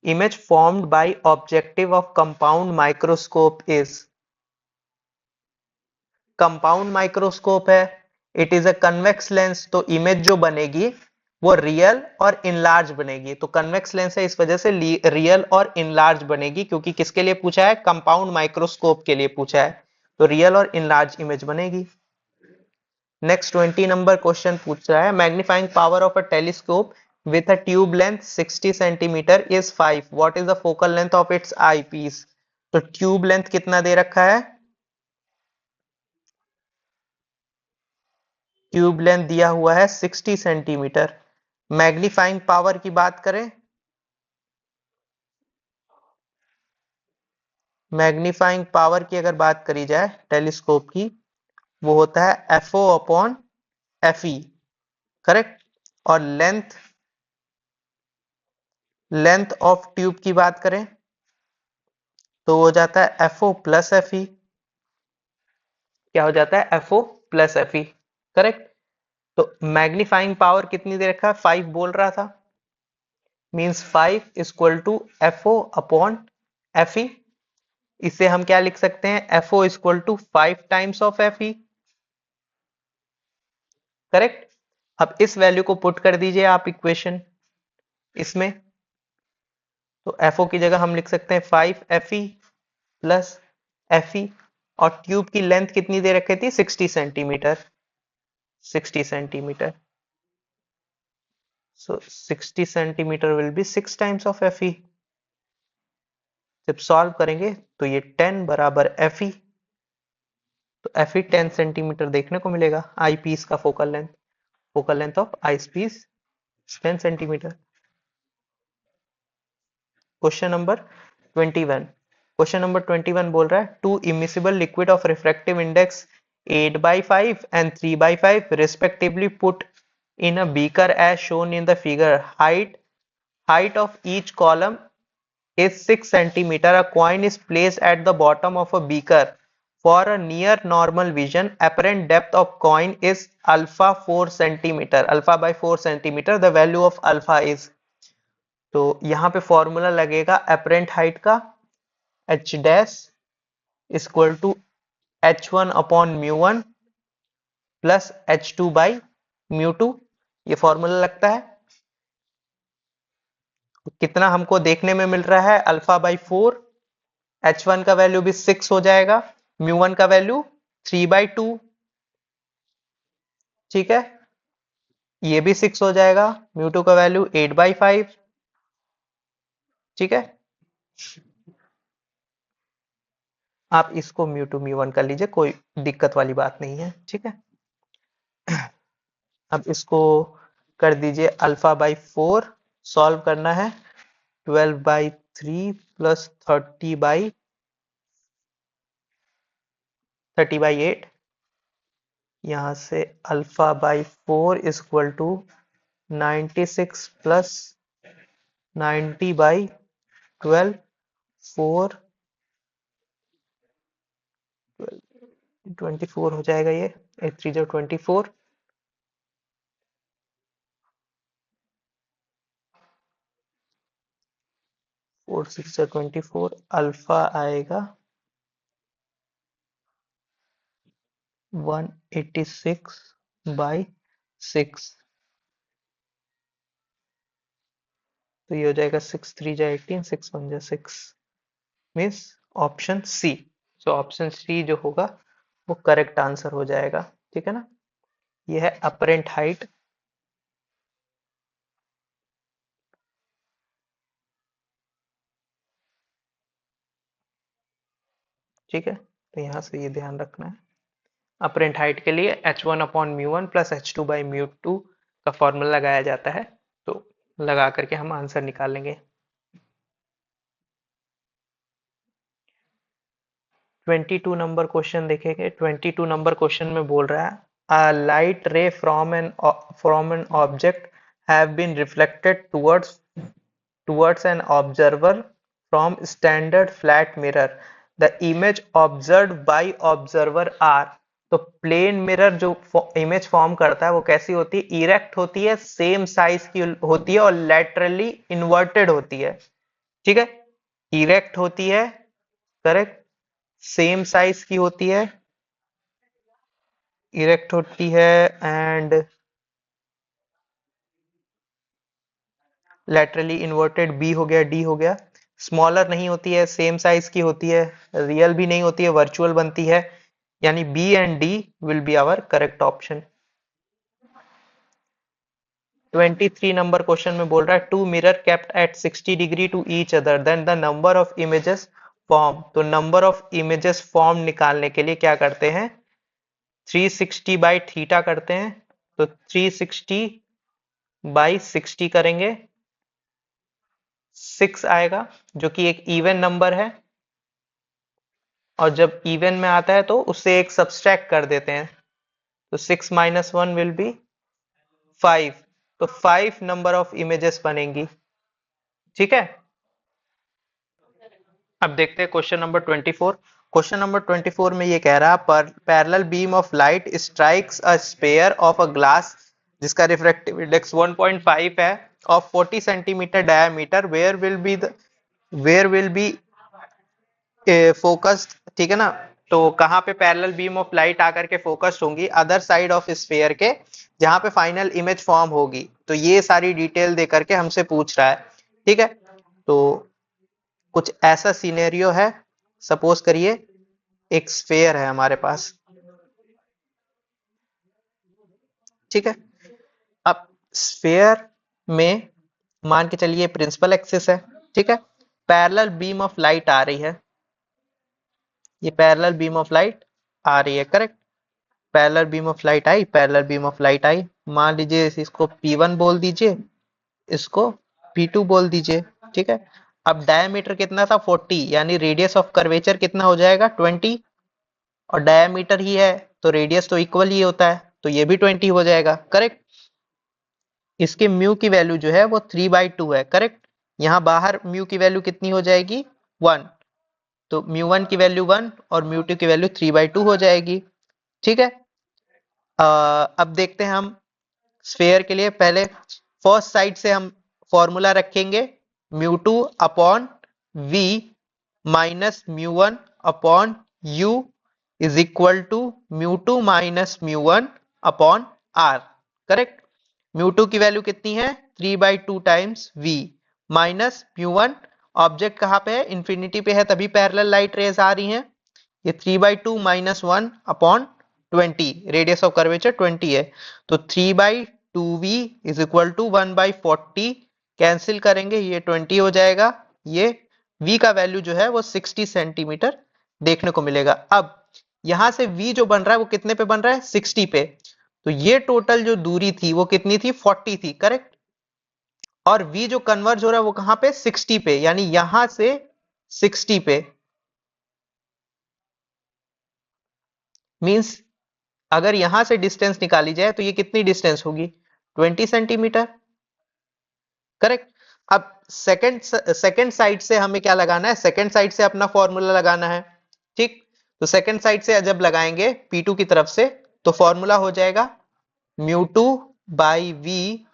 Image formed by objective of compound microscope is, compound microscope है, it is a convex lens, तो इमेज जो बनेगी वो रियल और इनलार्ज बनेगी। तो कन्वेक्स लेंस है, इस वजह से रियल और इनलार्ज बनेगी, क्योंकि किसके लिए पूछा है? कंपाउंड माइक्रोस्कोप के लिए पूछा है, तो रियल और इनलार्ज इमेज बनेगी। नेक्स्ट 20 नंबर क्वेश्चन पूछ रहा है, magnifying power of a telescope with a tube length 60 centimeter is 5, what is the focal length of its eyepiece? तो ट्यूब लेंथ कितना दे रखा है? ट्यूब लेंथ दिया हुआ है 60 सेंटीमीटर। मैग्नीफाइंग पावर की बात करें, मैग्नीफाइंग पावर की अगर बात करी जाए टेलीस्कोप की, वो होता है FO अपॉन FE। करेक्ट। और लेंथ, लेंथ ऑफ ट्यूब की बात करें तो हो जाता है FO प्लस FE। क्या हो जाता है? FO plus FE। करेक्ट। तो मैग्नीफाइंग पावर कितनी दे रखा है? 5 बोल रहा था, means 5 equal to FO upon FE। इसे हम क्या लिख सकते हैं? FO equal to 5 times of FE। Correct. अब इस वैल्यू को पुट कर दीजिए आप इक्वेशन इसमें, तो FO की जगह हम लिख सकते हैं 5 FE प्लस FE, और ट्यूब की लेंथ कितनी दे रखी थी? 60 centimetre. 60 centimetre, so 60 centimetre will be 6 times of FE। जब सॉल्व करेंगे तो ये 10 बराबर FE, तो FE 10 सेंटीमीटर देखने को मिलेगा। आई पीस का focal length of eyepiece 10 centimetre. Question number 21, question number 21 बोल रहा है, two immiscible liquid of refractive index 8/5 and 3/5 respectively put in a beaker as shown in the figure. Height of each column is 6 centimeter. A coin is placed at the bottom of a beaker. For a near normal vision, apparent depth of coin is alpha 4 centimeter. Alpha by 4 centimeter. The value of alpha is, तो यहां पे formula लगेगा apparent height का, h dash equal to h1 upon μ1 plus h2 by μ2। ये formula लगता है। कितना हमको देखने में मिल रहा है? अल्फा बाई 4, h1 का वैल्यू भी 6 हो जाएगा, μ1 का वैल्यू 3/2। ठीक है, ये भी 6 हो जाएगा, μ2 का वैल्यू 8/5। ठीक है, आप इसको μ2 μ1 कर लीजिए, कोई दिक्कत वाली बात नहीं है। ठीक है, अब इसको कर दीजिए अल्फा बाई 4, सॉल्व करना है 12/3 प्लस 30/8, यहाँ से alpha by 4 is equal to 96 plus 90 by 12, 4 24 हो जाएगा ये, 8 3 24, 4 6 24, अल्फा आएगा 186 बाई 6, तो ये हो जाएगा 6 3 जा 18, 6 1 जा 6, means option C. So option C जो होगा वो करेक्ट आंसर हो जाएगा। ठीक है ना, ये है अपरेंट हाइट। ठीक है, तो यहाँ से ये ध्यान रखना है, अपरेंट हाइट के लिए h1 upon mu one plus h2 by mu to का फॉर्मूला लगाया जाता है, तो लगा करके हम आंसर निकालेंगे। 22 नंबर क्वेश्चन देखेंगे। 22 नंबर क्वेश्चन में बोल रहा है a light ray from an object have been reflected towards an observer from standard flat mirror. The image observed by observer are, तो प्लेन मिरर जो इमेज फॉर्म करता है वो कैसी होती है, इरेक्ट होती है, सेम साइज की होती है और लेटरली इन्वर्टेड होती है। ठीक है, इरेक्ट होती है, करेक्ट, सेम साइज की होती है, इरेक्ट होती है एंड लेटरली इन्वर्टेड, बी हो गया, डी हो गया। स्मॉलर नहीं होती है, सेम साइज की होती है, रियल भी नहीं होती है, वर्चुअल बनती है, यानी B and D will be our correct option. 23 नंबर क्वेश्चन में बोल रहा है two mirror kept at 60 degree to each other then the number of images form. तो नंबर ऑफ इमेजेस फॉर्म निकालने के लिए क्या करते हैं, 360 बाई थीटा करते हैं, तो 360 बाई 60 करेंगे, 6 आएगा जो कि एक इवन नंबर है, और जब इवन में आता है तो उससे एक सब्सट्रैक्ट कर देते हैं, तो 6 माइनस 1 विल बी 5, तो 5 नंबर ऑफ इमेजेस बनेंगी। ठीक है, अब देखते हैं क्वेश्चन नंबर 24। क्वेश्चन नंबर 24 में ये कह रहा है parallel beam of light strikes a sphere of a glass जिसका रिफ्रैक्टिव इंडेक्स 1.5 है of 40 centimetre diameter, where will be focused. ठीक है ना, तो कहाँ पे पैरेलल बीम ऑफ लाइट आकर के फोकस्ड होंगी, अदर साइड ऑफ स्फीयर के, जहां पे फाइनल इमेज फॉर्म होगी। तो ये सारी डिटेल दे करके हमसे पूछ रहा है। ठीक है, तो कुछ ऐसा सिनेरियो है, सपोज करिए एक स्फीयर है हमारे पास। ठीक है, अब स्फीयर में मान के चलिए प्रिंसिपल एक्सिस है। ठीक है, पैरेलल बीम ऑफ लाइट आ रही है, ये पैरेलल बीम ऑफ लाइट आ रही है, correct, parallel beam of light आई, पैरेलल बीम ऑफ लाइट आई, मान लीजिए इसको P1 बोल दीजिए, इसको P2 बोल दीजिए। ठीक है, अब डायमीटर कितना था 40, यानी रेडियस ऑफ कर्वेचर कितना हो जाएगा 20, और डायमीटर ही है तो रेडियस तो इक्वल ही होता है, तो ये भी 20 हो जाएगा, करेक्ट। इसके म्यू की वैल्यू जो है वो 3/2 है, करेक्ट। यहाँ बाहर म्यू की वैल्यू कितनी हो जाएगी 1, तो म्यू वन की वैल्यू 1 और म्यू टू की वैल्यू 3/2 हो जाएगी। ठीक है, अब देखते हैं हम स्फेयर के लिए, पहले फर्स्ट साइड से हम फॉर्मूला रखेंगे, mu two upon V minus mu one upon U is equal to mu two minus mu one upon R, correct. Mu two की वैल्यू कितनी है 3/2 times V minus mu one, object कहाँ पे है, infinity पे है, तभी पैरेलल लाइट रेज आ रही हैं। ये 3/2 minus 1 upon 20, radius of curvature 20 है, तो 3/2v is equal to 1/40, cancel करेंगे ये 20 हो जाएगा, ये v का वैल्यू जो है वो 60 सेंटीमीटर देखने को मिलेगा। अब यहां से v जो बन रहा है वो कितने पे बन रहा है 60 पे, तो ये टोटल जो दूरी थी वो कितनी थी 40 थी, करेक्ट, और v जो कन्वर्ज हो रहा है वो कहां पे 60 पे, यानी यहां से 60 पे, मींस अगर यहां से डिस्टेंस निकाली जाए तो ये कितनी डिस्टेंस होगी? 20 सेंटीमीटर। करेक्ट। अब सेकंड साइड से हमें क्या लगाना है? सेकंड साइड से अपना फॉर्मूला लगाना है। ठीक। तो सेकंड साइड से जब लगाएंगे P2 की तरफ से, तो फॉर्मूला हो जाएगा mu two by V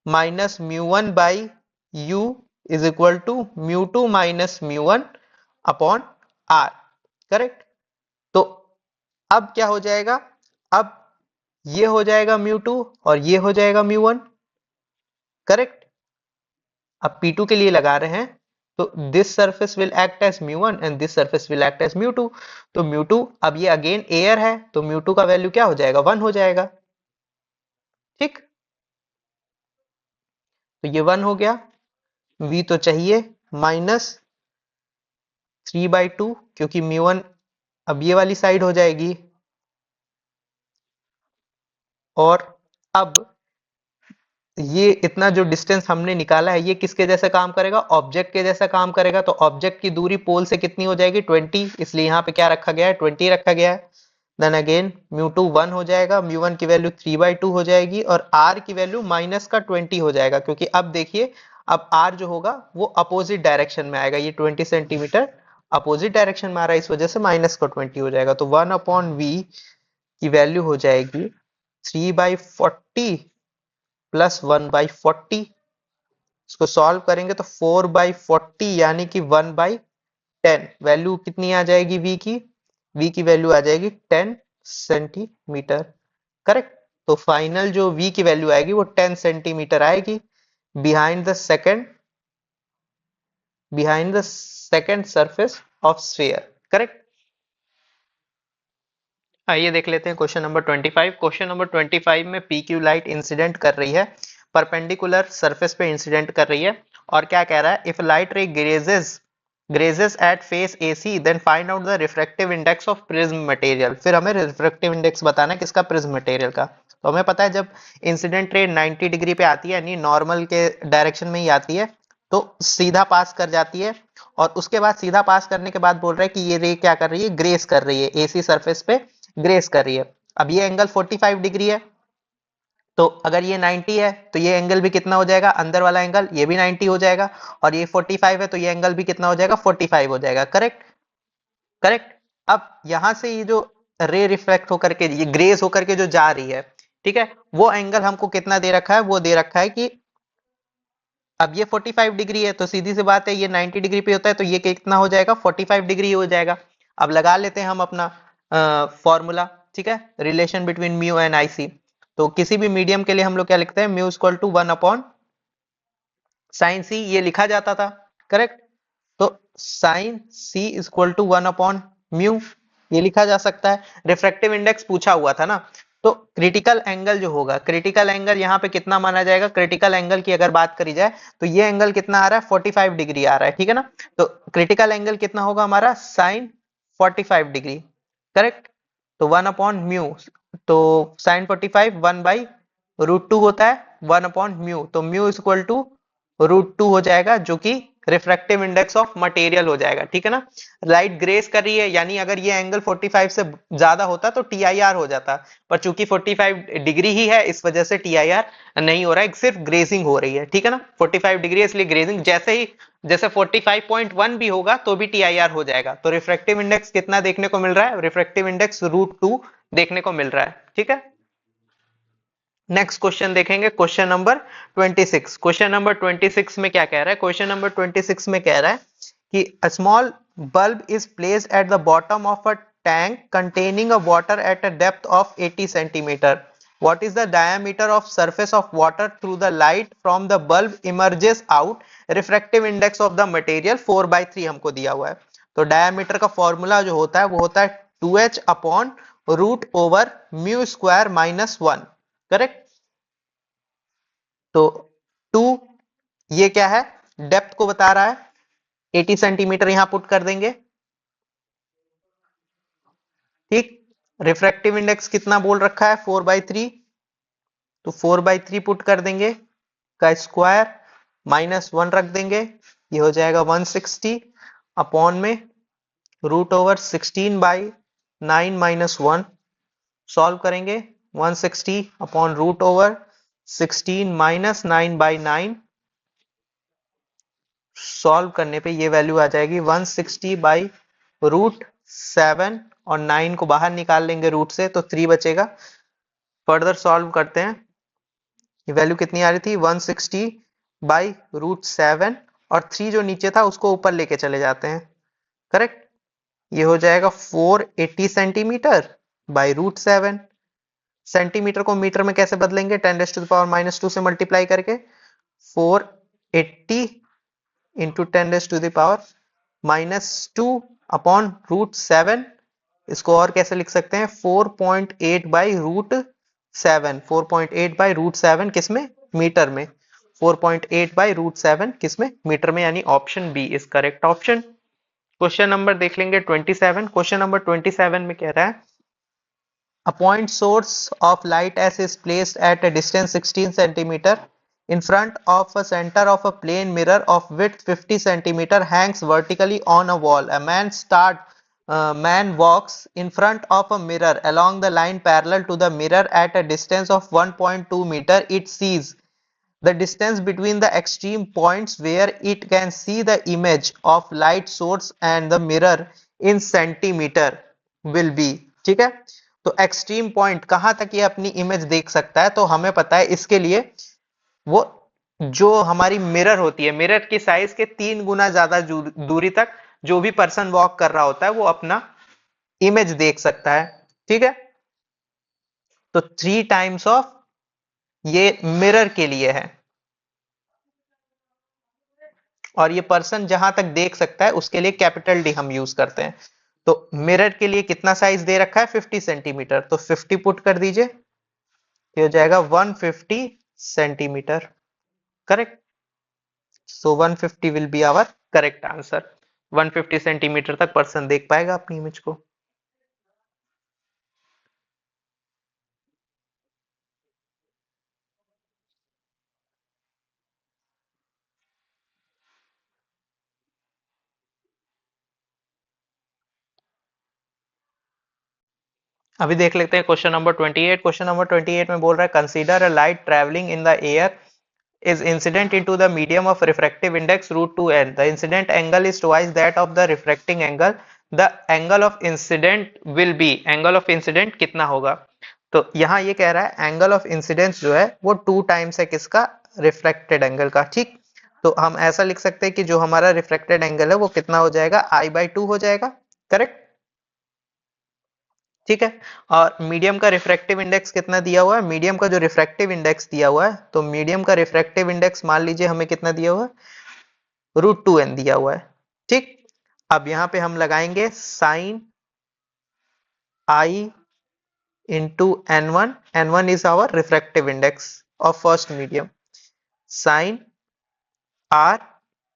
minus mu one by U is equal to mu two minus mu one upon R. Correct. तो अब क्या हो जाएगा? अब ये हो जाएगा म्यू टू और ये हो जाएगा म्यू वन। करेक्ट। अब P2 के लिए लगा रहे हैं, तो this surface will act as mu one and this surface will act as mu two. तो म्यू टू, अब ये अगेन एयर है तो म्यू टू का वैल्यू क्या हो जाएगा? 1 हो जाएगा। ठीक। तो ये 1 हो गया। v तो चाहिए माइनस 3/2, क्योंकि म्यू वन अब ये वाली साइड हो जाएगी। और अब ये इतना जो डिस्टेंस हमने निकाला है, ये किसके जैसे काम करेगा? ऑब्जेक्ट के जैसा काम करेगा। तो ऑब्जेक्ट की दूरी पोल से कितनी हो जाएगी? 20। इसलिए यहाँ पे क्या रखा गया है? 20 रखा गया है। देन अगेन म्यू टू 1 हो जाएगा, म्यू वन की वैल्यू 3/2 हो जाएगी और आर की वैल्यू माइनस का 20 हो जाएगा, क्योंकि अब देखिए, अब आर जो होगा वो अपोजिट डायरेक्शन में आएगा। ये 20 सेंटीमीटर अपोजिट डायरेक्शन में आ रहा है, इस वजह से माइनस का 20 हो जाएगा। तो 1/v की वैल्यू हो जाएगी 3/40 प्लस 1/40। इसको सॉल्व करेंगे तो 4/40 यानी कि 1/10। वैल्यू कितनी आ जाएगी v की? v की वैल्यू आ जाएगी 10 सेंटीमीटर। करेक्ट। तो फाइनल जो v की वैल्यू आएगी वो 10 सेंटीमीटर आएगी behind the second surface of sphere. Correct. आइए देख लेते हैं क्वेश्चन नंबर 25। क्वेश्चन नंबर 25 में पी क्यू लाइट इंसिडेंट कर रही है, परपेंडिकुलर सरफेस पे इंसिडेंट कर रही है। और क्या कह रहा है? If light ray grazes at face AC then find out the refractive index of prism material. फिर हमें रिफ्रैक्टिव इंडेक्स बताना है किसका? प्रिज्म मटेरियल का। तो हमें पता है जब इंसिडेंट रे 90 डिग्री पे आती है, यानी नॉर्मल के डायरेक्शन में ही आती है, तो सीधा पास कर जाती है। और उसके बाद सीधा पास करने के बाद बोल रहा है कि ये रे क्या कर रही है? ग्रेस कर रही है AC सरफेस पे, ग्रेस कर रही है। अब ये एंगल 45 डिग्री है, तो अगर ये 90 है तो ये एंगल भी कितना हो जाएगा? अंदर वाला एंगल ये भी 90 हो जाएगा। और ये 45 है तो ये एंगल भी कितना हो जाएगा? 45 हो जाएगा। करेक्ट। करेक्ट। अब यहां से ये जो रे रिफ्लेक्ट होकर के, ये ग्रेस होकर के जो जा रही है, ठीक है, वो एंगल हमको कितना दे रखा है? वो दे रखा है कि अब ये 45 डिग्री है, तो सीधी सी बात है ये 90 डिग्री पे होता है, तो ये कितना हो जाएगा? 45 डिग्री हो जाएगा। अब लगा लेते हैं हम अपना फॉर्मूला। ठीक है, relation between mu and IC। तो किसी भी मीडियम के लिए हम लोग क्या लिखते हैं? Mu equal to 1 upon sine C, ये लिखा जाता था। करेक्ट। तो sine C equal to 1 upon mu, ये लिखा जा सकता है। रिफ्रैक्टिव इंडेक्स पूछा हुआ था ना, तो क्रिटिकल एंगल जो होगा, क्रिटिकल एंगल यहाँ पे कितना माना जाएगा? क्रिटिकल एंगल की अगर बात करी जाए तो ये एंगल कितना आ रहा है? 45 डिग्री आ रहा है। ठीक है ना? तो क्रिटिकल एंगल कितना होगा हमारा? Sine 45 degree. करेक्ट। तो 1 अपॉन म्यू, तो साइन 45 1/√2 होता है 1 अपॉन म्यू, तो म्यू इज इक्वल टू √2 हो जाएगा, जो कि रिफ्रैक्टिव इंडेक्स ऑफ मटेरियल हो जाएगा। ठीक है ना? लाइट ग्रेस कर रही है, यानी अगर ये एंगल 45 से ज्यादा होता तो TIR हो जाता, पर चूंकि 45 डिग्री ही है, इस वजह से TIR नहीं हो रहा है, सिर्फ ग्रेजिंग हो रही है। ठीक है ना? 45 डिग्री है इसलिए ग्रेजिंग, जैसे 45.1 भी होगा तो भी TIR हो जाएगा। तो रिफ्रैक्टिव इंडेक्स कितना देखने को मिल रहा है? रिफ्रैक्टिव इंडेक्स √2 देखने को मिल रहा है। ठीक है। नेक्स्ट क्वेश्चन देखेंगे, क्वेश्चन नंबर 26। क्वेश्चन नंबर 26 में क्या कह रहा है? क्वेश्चन नंबर 26 में कह रहा है कि a small bulb is placed at the bottom of a tank containing a water at a depth of 80 centimetre. What is the diameter of surface of water through the light from the bulb emerges out? Refractive index of the material 4/3 हमको दिया हुआ है। तो diameter का formula जो होता है वो होता है 2h upon root over mu square minus 1। Correct. तो 2, ये क्या है? डेप्थ को बता रहा है, 80 सेंटीमीटर यहां पुट कर देंगे। ठीक। रिफ्रैक्टिव इंडेक्स कितना बोल रखा है? 4/3, तो 4/3 पुट कर देंगे का स्क्वायर माइनस 1 रख देंगे, ये हो जाएगा 160 अपॉन में रूट ओवर 16/9 माइनस 1। सॉल्व करेंगे 160 अपॉन रूट ओवर 16 माइनस 9/9। सॉल्व करने पे ये वैल्यू आ जाएगी 160 बाई रूट 7 और 9 को बाहर निकाल लेंगे रूट से तो 3 बचेगा। फर्दर सॉल्व करते हैं, ये वैल्यू कितनी आ रही थी 160 बाई रूट 7 और 3 जो नीचे था उसको ऊपर लेके चले जाते हैं। करेक्ट, ये हो जाएगा 480 सेंटीमीटर बाई रूट 7। सेंटीमीटर को मीटर में कैसे बदलेंगे 10⁻⁻² से मल्टीप्लाई करके 480 इंटू 10⁻⁻² अपॉन रूट 7। इसको और कैसे लिख सकते हैं 4.8 बाई रूट 7। 4.8 बाई रूट 7 किसमें मीटर में, 4.8 बाई रूट 7 किसमें मीटर में, यानी option B is correct option. Question number देख लेंगे 27। क्वेश्चन नंबर 27 में कह रहा है a point source of light S is placed at a distance 16 centimeter in front of a center of a plane mirror of width 50 centimeter hangs vertically on a wall. A man walks in front of a mirror along the line parallel to the mirror at a distance of 1.2 meter. It sees the distance between the extreme points where it can see the image of light source and the mirror in centimeter will be। ठीक है, तो extreme point कहां तक ये अपनी image देख सकता है, तो हमें पता है इसके लिए वो जो हमारी मिरर होती है, मिरर की साइज के 3 गुना ज्यादा दूरी तक जो भी पर्सन वॉक कर रहा होता है वो अपना इमेज देख सकता है। ठीक है, तो 3 टाइम्स ऑफ ये मिरर के लिए है और ये पर्सन जहां तक देख सकता है उसके लिए कैपिटल डी हम यूज करते हैं। तो मिरर के लिए कितना साइज दे रखा है 50 सेंटीमीटर, तो 50 पुट कर दीजिए, ये हो जाएगा 150 centimetre. Correct, so 150 will be our correct answer. 150 centimetre तक पर्सन देख पाएगा अपनी इमेज को। अभी देख लेते हैं क्वेश्चन नंबर 28। क्वेश्चन नंबर 28 में बोल रहा है consider a light travelling in the air is incident into the medium of refractive index √2n. The incident angle is twice that of the refracting angle. The angle of incident will be, angle of incident कितना होगा, तो यहाँ ये कह रहा है angle of incidence जो है वो 2 टाइम्स है किसका, रिफ्लेक्टेड एंगल का। ठीक, तो हम ऐसा लिख सकते हैं कि जो हमारा रिफ्लेक्टेड एंगल है वो कितना हो जाएगा I/2 हो जाएगा। करेक्ट, ठीक है, और मीडियम का रिफ्रैक्टिव इंडेक्स कितना दिया हुआ है, मीडियम का जो रिफ्रैक्टिव इंडेक्स दिया हुआ है, तो मीडियम का रिफ्रैक्टिव इंडेक्स मान लीजिए हमें कितना दिया हुआ है √2n दिया हुआ है। ठीक, अब यहां पे हम लगाएंगे sine I into n1, n1 is our refractive index of first medium, sine R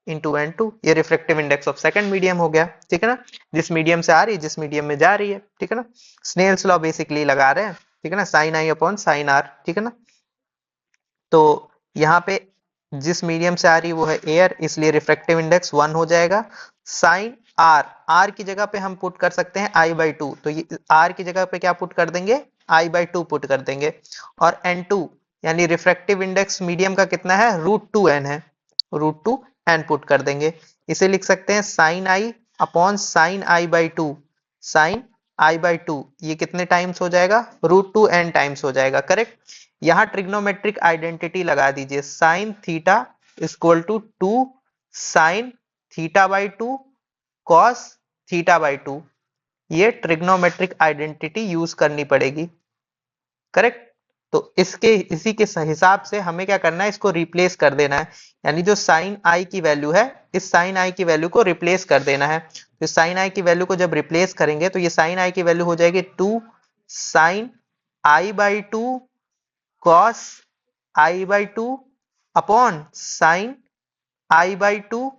into n2 ये refractive index of second medium हो गया। ठीक है ना, जिस मीडियम से आ रही है जिस मीडियम में जा रही है। ठीक है ना, स्नेल्स लॉ बेसिकली लगा रहे हैं। ठीक है ना, sine I upon sine R। ठीक है ना, तो यहाँ पे जिस मीडियम से आ रही है वो है एयर, इसलिए रिफ्रैक्टिव इंडेक्स 1 हो जाएगा। साइन R, R की जगह पे हम पुट कर सकते हैं I/2, तो ये R की जगह पे क्या पुट कर देंगे I/2 पुट कर देंगे, और n2 यानी रिफ्रैक्टिव इंडेक्स मीडियम का कितना है √2n है, √2n पुट कर देंगे। इसे लिख सकते हैं sine I upon sine I/2, sine I/2 ये कितने टाइम्स हो जाएगा √2n टाइम्स हो जाएगा। करेक्ट, यहाँ ट्रिग्नोमेट्रिक आइडेंटिटी लगा दीजिए, sine theta equal to 2 sine θ/2 cos θ/2, ये ट्रिग्नोमेट्रिक आइडेंटिटी यूज करनी पड़ेगी। करेक्ट, तो इसके इसी के हिसाब से हमें क्या करना है, इसको रिप्लेस कर देना है, यानी जो साइन I की वैल्यू है इस साइन I की वैल्यू को रिप्लेस कर देना है। तो साइन I की वैल्यू को जब रिप्लेस करेंगे तो ये साइन I की वैल्यू हो जाएगी 2 sine I/2 cos I/2 upon sine I/2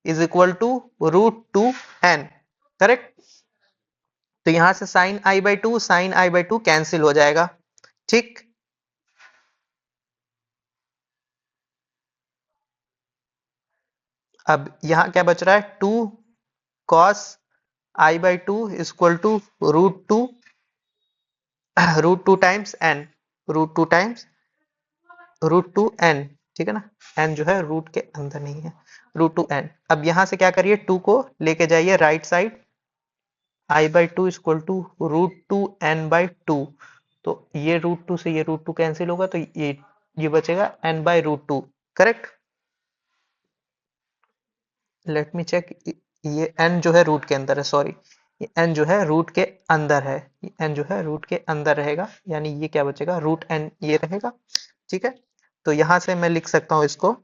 is equal to √2n। Correct, तो यहां से साइन I/2 कैंसिल हो जाएगा। ठीक, अब यहां क्या बच रहा है 2 cos I/2 equal to √2 root two times N, root two times root two N, ठीक है ना। एन जो है रूट के अंदर नहीं है, रूट टू एन। अब यहां से क्या करिए, टू को लेके जाइए right side, I by two equal to root two N by two. तो ये रूट टू से ये रूट टू कैंसिल होगा, तो ये बचेगा N by root two, correct. Let me check, ये एन जो है रूट के अंदर है, सॉरी, ये एन जो है रूट के अंदर है, ये एन जो है रूट के अंदर रहेगा, यानी ये क्या बचेगा, रूट एन ये रहेगा, ठीक है। तो यहां से मैं लिख सकता हूं इसको,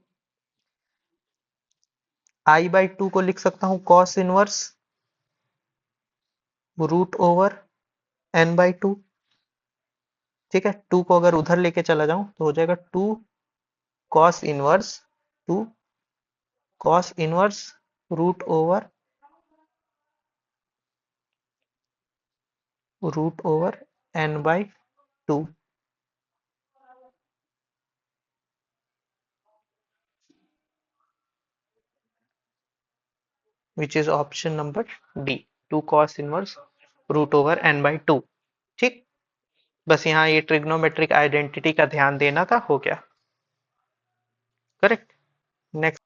आई बाई टू को लिख सकता हूँ cos inverse root over N by two, ठीक है। टू को अगर उधर लेके चला जाऊं तो हो जाएगा two cos inverse, two cos inverse root over N by two, which is option number D, two cos inverse root over N by two, ठीक। बस यहाँ ये ट्रिग्नोमेट्रिक आइडेंटिटी का ध्यान देना था, हो गया, करेक्ट। नेक्स्ट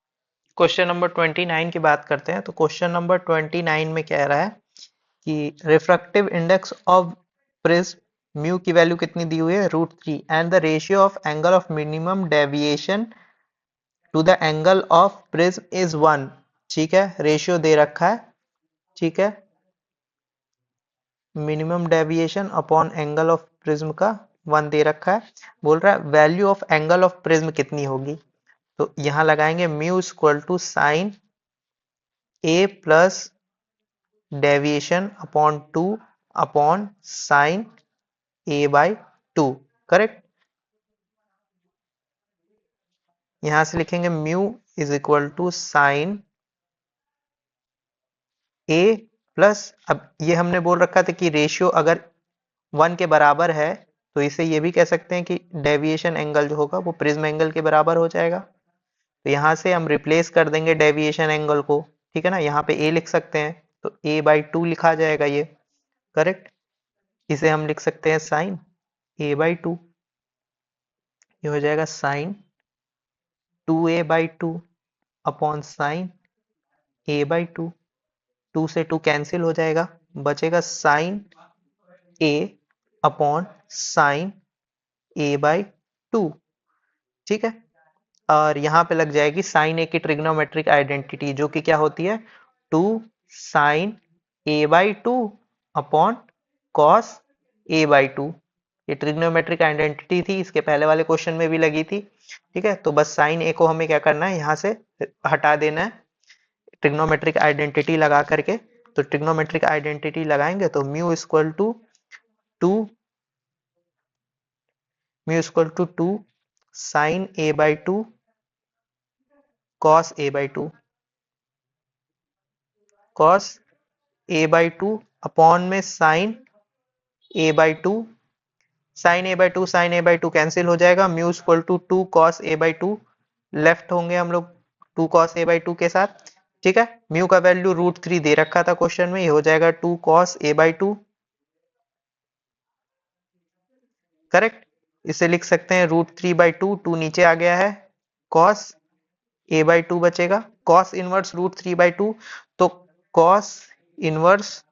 क्वेश्चन नंबर 29 की बात करते हैं। तो क्वेश्चन नंबर 29 में कह रहा है कि refractive index of prism mu की वैल्यू कितनी दी हुई है, root three, and the ratio of angle of minimum deviation to the angle of prism is one, ठीक है। रेशियो दे रखा है, ठीक है, minimum deviation upon angle of prism का वन दे रखा है। बोल रहा है value of angle of prism कितनी होगी, तो यहां लगाएंगे mu equal to sine A plus deviation upon two upon sine A by two, correct. यहां से लिखेंगे mu is equal to sine A plus, अब ये हमने बोल रखा था कि रेशियो अगर वन के बराबर है तो इसे ये भी कह सकते हैं कि डेविएशन एंगल जो होगा वो प्रिज्म एंगल के बराबर हो जाएगा। तो यहाँ से हम रिप्लेस कर देंगे डेविएशन एंगल को, ठीक है ना। यहाँ पे ए लिख सकते हैं, तो ए बाई टू लिखा जाएगा ये, करेक्ट। इसे हम लिख सकते हैं साइन ए बाई टू, ये हो जाएगा sine two A by two upon sine A by two, two से टू कैंसिल हो जाएगा, बचेगा sine A upon sine A by two, ठीक है। और यहाँ पे लग जाएगी साइन ए की ट्रिग्नोमेट्रिक आइडेंटिटी, जो कि क्या होती है, two sine A by two upon cos A by two. ये ट्रिग्नोमेट्रिक आइडेंटिटी थी, इसके पहले वाले क्वेश्चन में भी लगी थी, ठीक है। तो बस साइन ए को हमें क्या करना है, यहाँ से हटा देना है ट्रिग्नोमेट्रिक आइडेंटिटी लगा करके। तो ट्रिग्नोमेट्रिक आइडेंटिटी लगाएंगे तो mu equal to two, mu equal to two sine A by two cos A by two, cos A by two upon में sine A by two, sine A by two sine A by two cancel हो जाएगा, mu equal to two cos A by two, left होंगे हम लोग two cos A by two के साथ, ठीक है। म्यू का वैल्यू रूट थ्री दे रखा था क्वेश्चन में, ये हो जाएगा two cos A by two, correct. इसे लिख सकते हैं root three by two, two नीचे आ गया है, कॉस ए बाई टू बचेगा, cos inverse root three by two, तो cos inverse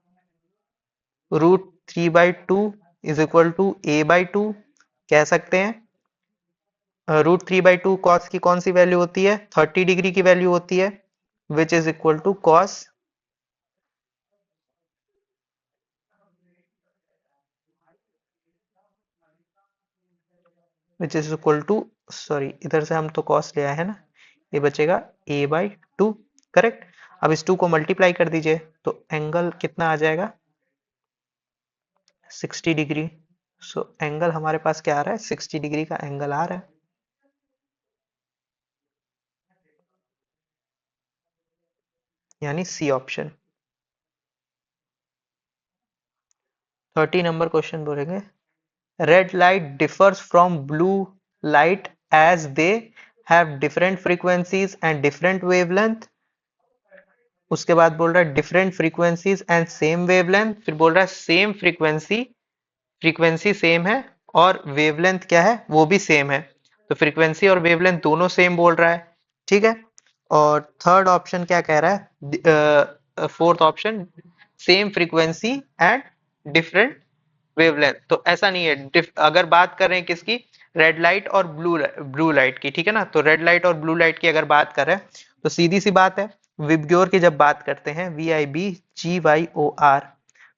root three by two is equal to A by two कह सकते हैं। Root three by two cos की कौन सी वैल्यू होती है, 30 डिग्री की वैल्यू होती है, which is equal to cos, which is equal to, sorry इधर से हम तो कॉस ले आए हैं ना, ये बचेगा ए बाई टू, करेक्ट। अब इस टू को मल्टीप्लाई कर दीजिए तो एंगल कितना आ जाएगा, 60 डिग्री। सो एंगल हमारे पास क्या आ रहा है, 60 डिग्री का एंगल आ रहा है, यानी सी ऑप्शन। 30 नंबर क्वेश्चन बोलेंगे, red light differs from blue light as they have different frequencies and different wavelength. उसके बाद बोल रहा है different frequencies and same wavelength, फिर बोल रहा है सेम फ्रीक्वेंसी फ्रीक्वेंसी सेम है और वेवलेंथ क्या है वो भी सेम है, तो फ्रीक्वेंसी और वेवलेंथ दोनों सेम बोल रहा है, ठीक है। और थर्ड ऑप्शन क्या कह रहा है, fourth option same frequency and different wavelength. तो ऐसा नहीं है, अगर बात कर रहे हैं किसकी, रेड लाइट और ब्लू लाइट की, ठीक है ना। तो रेड लाइट और ब्लू लाइट की अगर बात कर रहे हैं तो सीधी सी बात है, विबग्योर की जब बात करते हैं VIBGYOR,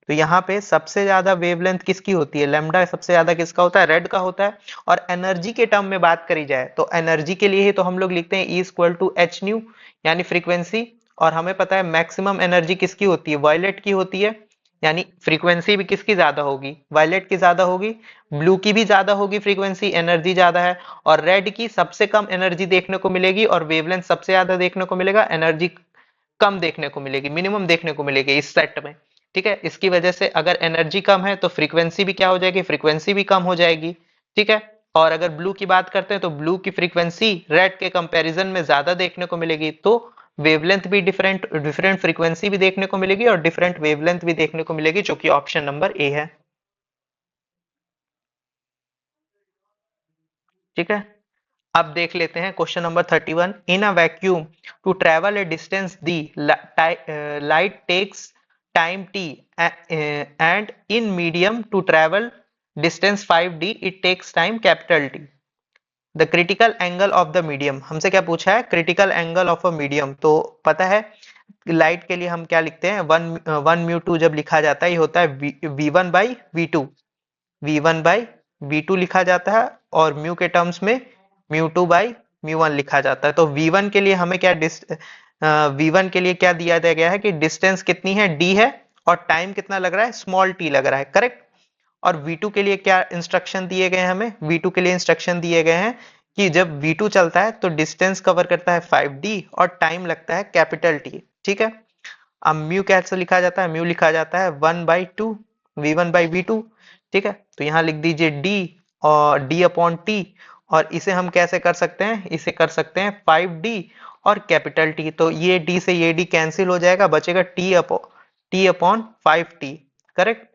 तो यहाँ पे सबसे ज्यादा वेवलेंथ किसकी होती है, लैम्डा सबसे ज्यादा किसका होता है, रेड का होता है। और एनर्जी के टर्म में बात करी जाए तो एनर्जी के लिए ही तो हम लोग लिखते हैं E=h/ν, यानी फ्रीक्वेंसी। और हमें पता है मैक्सिमम एनर्जी किसकी होती है, वायलेट की होती है, यानी फ्रीक्वेंसी भी किसकी ज्यादा होगी, वायलेट की ज्यादा होगी, ब्लू की भी ज्यादा होगी, फ्रीक्वेंसी एनर्जी ज्यादा है। और रेड की सबसे कम एनर्जी देखने को मिलेगी और वेवलेंथ सबसे ज्यादा देखने को मिलेगा, एनर्जी कम देखने को मिलेगी, मिनिमम देखने को मिलेगी इस सेट में, ठीक है। इसकी वजह से अगर एनर्जी कम है तो फ्रीक्वेंसी भी क्या हो जाएगी, फ्रीक्वेंसी भी कम हो जाएगी, ठीक है। और अगर ब्लू की बात करते हैं तो ब्लू की फ्रीक्वेंसी रेड के कंपैरिजन में ज्यादा देखने को मिलेगी, तो वेवलेंथ भी डिफरेंट डिफरेंट फ्रीक्वेंसी भी देखने को मिलेगी और डिफरेंट वेवलेंथ भी देखने को मिलेगी, जो कि ऑप्शन नंबर ए है, ठीक है। अब देख लेते हैं question number 31। In a vacuum to travel a distance D, light takes time t, and in medium to travel distance 5d it takes time capital T। The critical angle of the medium, हमसे क्या पूछा है, critical angle of a medium. तो पता है light के लिए हम क्या लिखते हैं, वन म्यू टू जब लिखा जाता है ये होता है V1/V2, V1/V2 लिखा जाता है, और म्यू के टर्म्स में म्यू2/म्यू1 लिखा जाता है। तो V1 के लिए हमें क्या V1 के लिए क्या दिया गया है कि डिस्टेंस कितनी है, d है, और टाइम कितना लग रहा है, स्मॉल t लग रहा है, करेक्ट। और V2 के लिए क्या इंस्ट्रक्शन दिए गए हैं, हमें V2 के लिए इंस्ट्रक्शन दिए गए हैं कि जब V2 चलता है तो डिस्टेंस कवर करता है 5d और टाइम लगता है कैपिटल T, ठीक है। अब म्यू कैसे लिखा जाता है, म्यू लिखा जाता है 1/2, V1/V2, ठीक है। तो यहाँ लिख दीजिए d और d/t, और इसे हम कैसे कर सकते हैं, इसे कर सकते हैं 5d और कैपिटल T। तो ये d से ये d कैंसिल हो जाएगा, बचेगा t/5t, करेक्ट।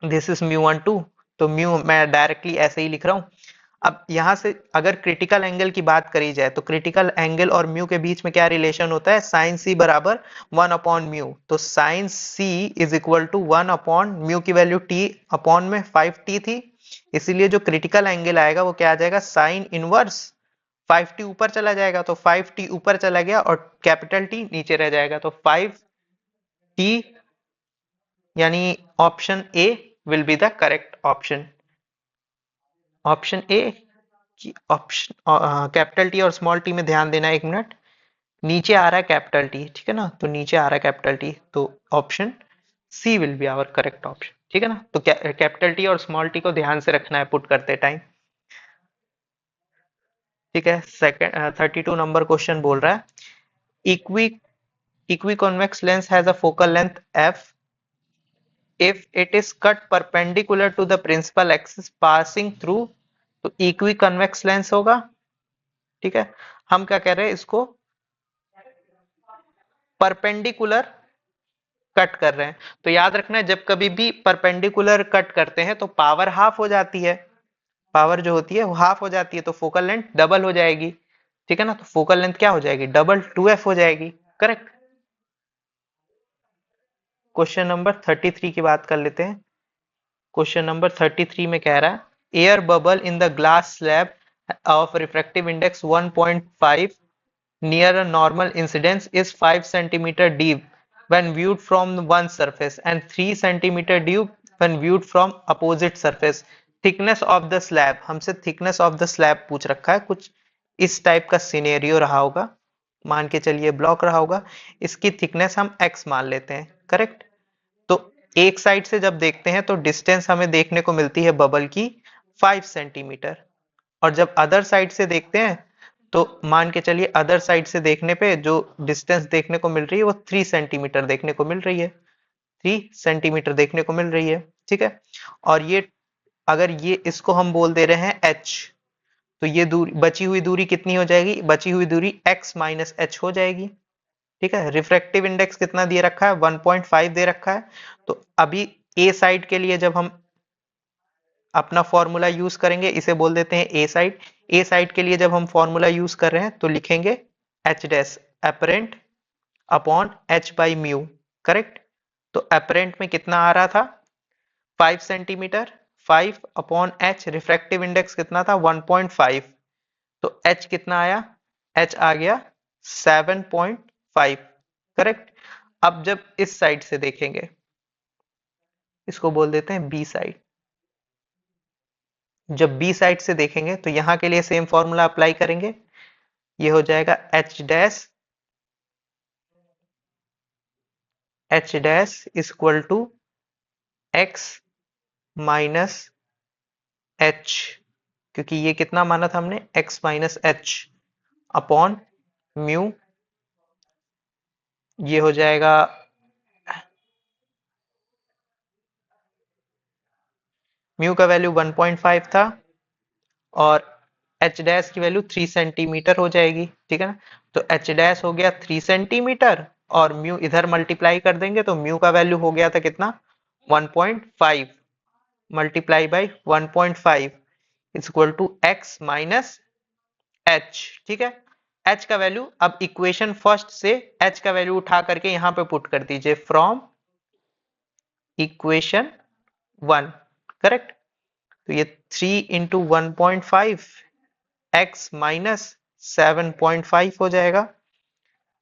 दिस इज μ12, तो म्यू मैं डायरेक्टली ऐसे ही लिख रहा हूं। अब यहां से अगर क्रिटिकल एंगल की बात करी जाए तो क्रिटिकल एंगल और म्यू के बीच में क्या रिलेशन होता है, साइन सी बराबर 1/म्यू। तो sine C is equal to 1/म्यू की वैल्यू t/में 5t थी, इसीलिए जो क्रिटिकल एंगल आएगा वो क्या आ जाएगा, साइन इनवर्स 5t ऊपर चला जाएगा, तो 5t ऊपर चला गया और कैपिटल T नीचे रह जाएगा, तो 5t, यानी option A will be the correct option. Option A की ऑप्शन, कैपिटल टी और स्मॉल टी में ध्यान देना, एक मिनट, नीचे आ रहा है कैपिटल टी, ठीक है ना, तो नीचे आ रहा है कैपिटल टी, तो option C will be our correct option, ठीक है ना। तो कैपिटल टी और स्मॉल टी को ध्यान से रखना है पुट करते टाइम, ठीक है। सेकंड 32 नंबर क्वेश्चन बोल रहा है, equi equi convex lens has a focal length f if it is cut perpendicular to the principal axis passing through, तो इक्वी कन्वेक्स लेंस होगा, ठीक है। हम क्या कह रहे हैं, इसको परपेंडिकुलर कट कर रहे हैं, तो याद रखना है जब कभी भी परपेंडिकुलर कट करते हैं तो पावर हाफ हो जाती है, पावर जो होती है वो हाफ हो जाती है, तो फोकल लेंथ डबल हो जाएगी, ठीक है ना। तो फोकल लेंथ क्या हो जाएगी, डबल 2f हो जाएगी, करेक्ट। क्वेश्चन नंबर 33 की बात कर लेते हैं। क्वेश्चन नंबर 33 में कह रहा है, air bubble in the glass slab of refractive index 1.5 near a normal incidence is 5 centimeter deep when viewed from one surface and 3 centimeter deep when viewed from opposite surface। thickness of the slab, हमसे thickness of the slab पूछ रखा है, कुछ इस type का scenario रहा होगा, मान के चलिए ब्लॉक रहा होगा, इसकी थिकनेस हम x मान लेते हैं, करेक्ट। तो एक साइड से जब देखते हैं तो डिस्टेंस हमें देखने को मिलती है बबल की 5 सेंटीमीटर, और जब अदर साइड से देखते हैं तो मान के चलिए अदर साइड से देखने पे जो डिस्टेंस देखने को मिल रही है वो 3 सेंटीमीटर देखने को मिल रही है, 3 सेंटीमीटर देखने को मिल रही है, ठीक है। और ये अगर ये इसको हम बोल दे रहे हैं h, तो ये दूरी, बची हुई दूरी कितनी हो जाएगी, बची हुई दूरी x माइनस h हो जाएगी, ठीक है। रिफ्रैक्टिव इंडेक्स कितना दिए रखा है, 1.5 दे रखा है। तो अभी ए साइड के लिए जब हम अपना फॉर्मूला यूज करेंगे, इसे बोल देते हैं ए साइड। ए साइड के लिए जब हम फॉर्मूला यूज कर रहे हैं तो लिखेंगे H dash apparent upon H by mu. Correct. तो अपरेंट में कितना आ रहा था 5 centimetre, 5 upon H, refractive index कितना था 1.5, तो एच कितना आया, एच आ गया 7.5। करेक्ट। अब जब इस साइड से देखेंगे, इसको बोल देते हैं बी साइड। जब बी साइड से देखेंगे तो यहां के लिए सेम फॉर्मूला अप्लाई करेंगे, ये हो जाएगा H dash equal to x minus H, क्योंकि ये कितना माना था हमने X minus H upon mu, ये हो जाएगा म्यू का वैल्यू 1.5 था और एच डैश की वैल्यू 3 सेंटीमीटर हो जाएगी। ठीक है ना, तो एच डैश हो गया 3 सेंटीमीटर और म्यू इधर मल्टीप्लाई कर देंगे तो म्यू का वैल्यू हो गया था कितना 1.5 multiply by 1.5 is equal to x minus H. ठीक है, एच का वैल्यू अब इक्वेशन फर्स्ट से एच का वैल्यू उठा करके यहां पे पुट कर दीजिए फ्रॉम इक्वेशन 1। करेक्ट। तो ये 3 इंटू 1.5 एक्स माइनस 7.5 हो जाएगा,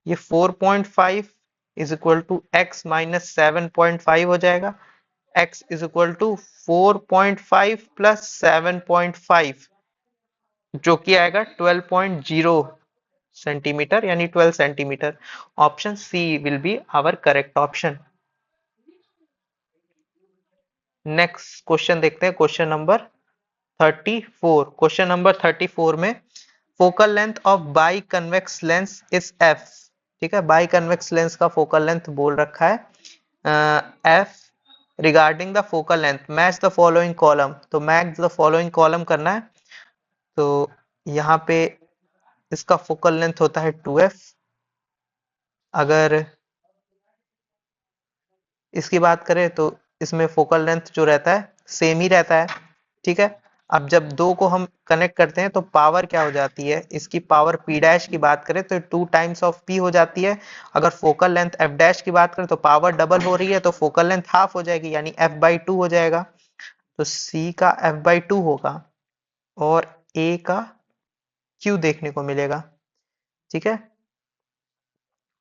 ये 4.5 is equal to x minus 7.5 हो जाएगा, x is equal to 4.5 plus 7.5 जो कि आएगा 12.0 सेंटीमीटर, यानी 12 centimetre. Option C will be our correct option. Next question देखते हैं, क्वेश्चन नंबर 34। क्वेश्चन नंबर 34 में focal length of biconvex lens is F. ठीक है, बाई कन्वेक्स लेंस का फोकल लेंथ बोल रखा है F. Regarding the focal length match the following column, तो मैच द फॉलोइंग कॉलम करना है। तो यहाँ पे इसका फोकल लेंथ होता है 2f। अगर इसकी बात करें तो इसमें फोकल लेंथ जो रहता है सेम ही रहता है। ठीक है, अब जब दो को हम कनेक्ट करते हैं तो पावर क्या हो जाती है, इसकी पावर p डैश की बात करें तो 2 टाइम्स ऑफ p हो जाती है। अगर फोकल लेंथ f डैश की बात करें तो पावर डबल हो रही है तो फोकल लेंथ हाफ हो जाएगी, यानी f बाई 2 हो जाएगा। तो c का f बाई 2 होगा और a का q देखने को मिलेगा। ठीक है,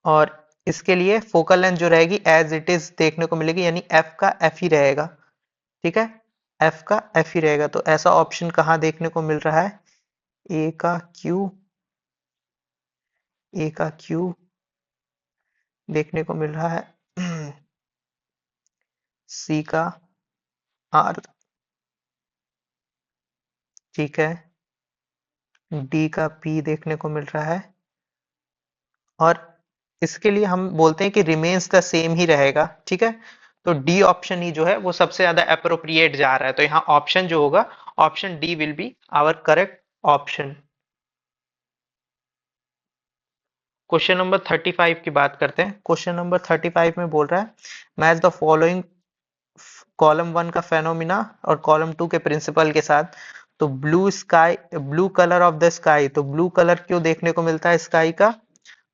और इसके लिए फोकल लेंथ जो रहेगी एज इट इज देखने को मिलेगी, यानी f का f ही रहेगा। ठीक है, f का f ही रहेगा। तो ऐसा ऑप्शन कहाँ देखने को मिल रहा है, a का q देखने को मिल रहा है, c का r, ठीक है, d का p देखने को मिल रहा है, और इसके लिए हम बोलते हैं कि रिमेन्स द सेम ही रहेगा। ठीक है, तो डी ऑप्शन ही जो है वो सबसे ज्यादा अप्रोप्रिएट जा रहा है, तो यहाँ ऑप्शन जो होगा option D will be our correct option. Question number 35 की बात करते हैं। क्वेश्चन नंबर 35 में बोल रहा है मैच द फॉलोइंग कॉलम 1 का फेनोमिना और कॉलम 2 के प्रिंसिपल के साथ। तो blue sky, blue colour of the sky, तो ब्लू कलर क्यों देखने को मिलता है स्काई का,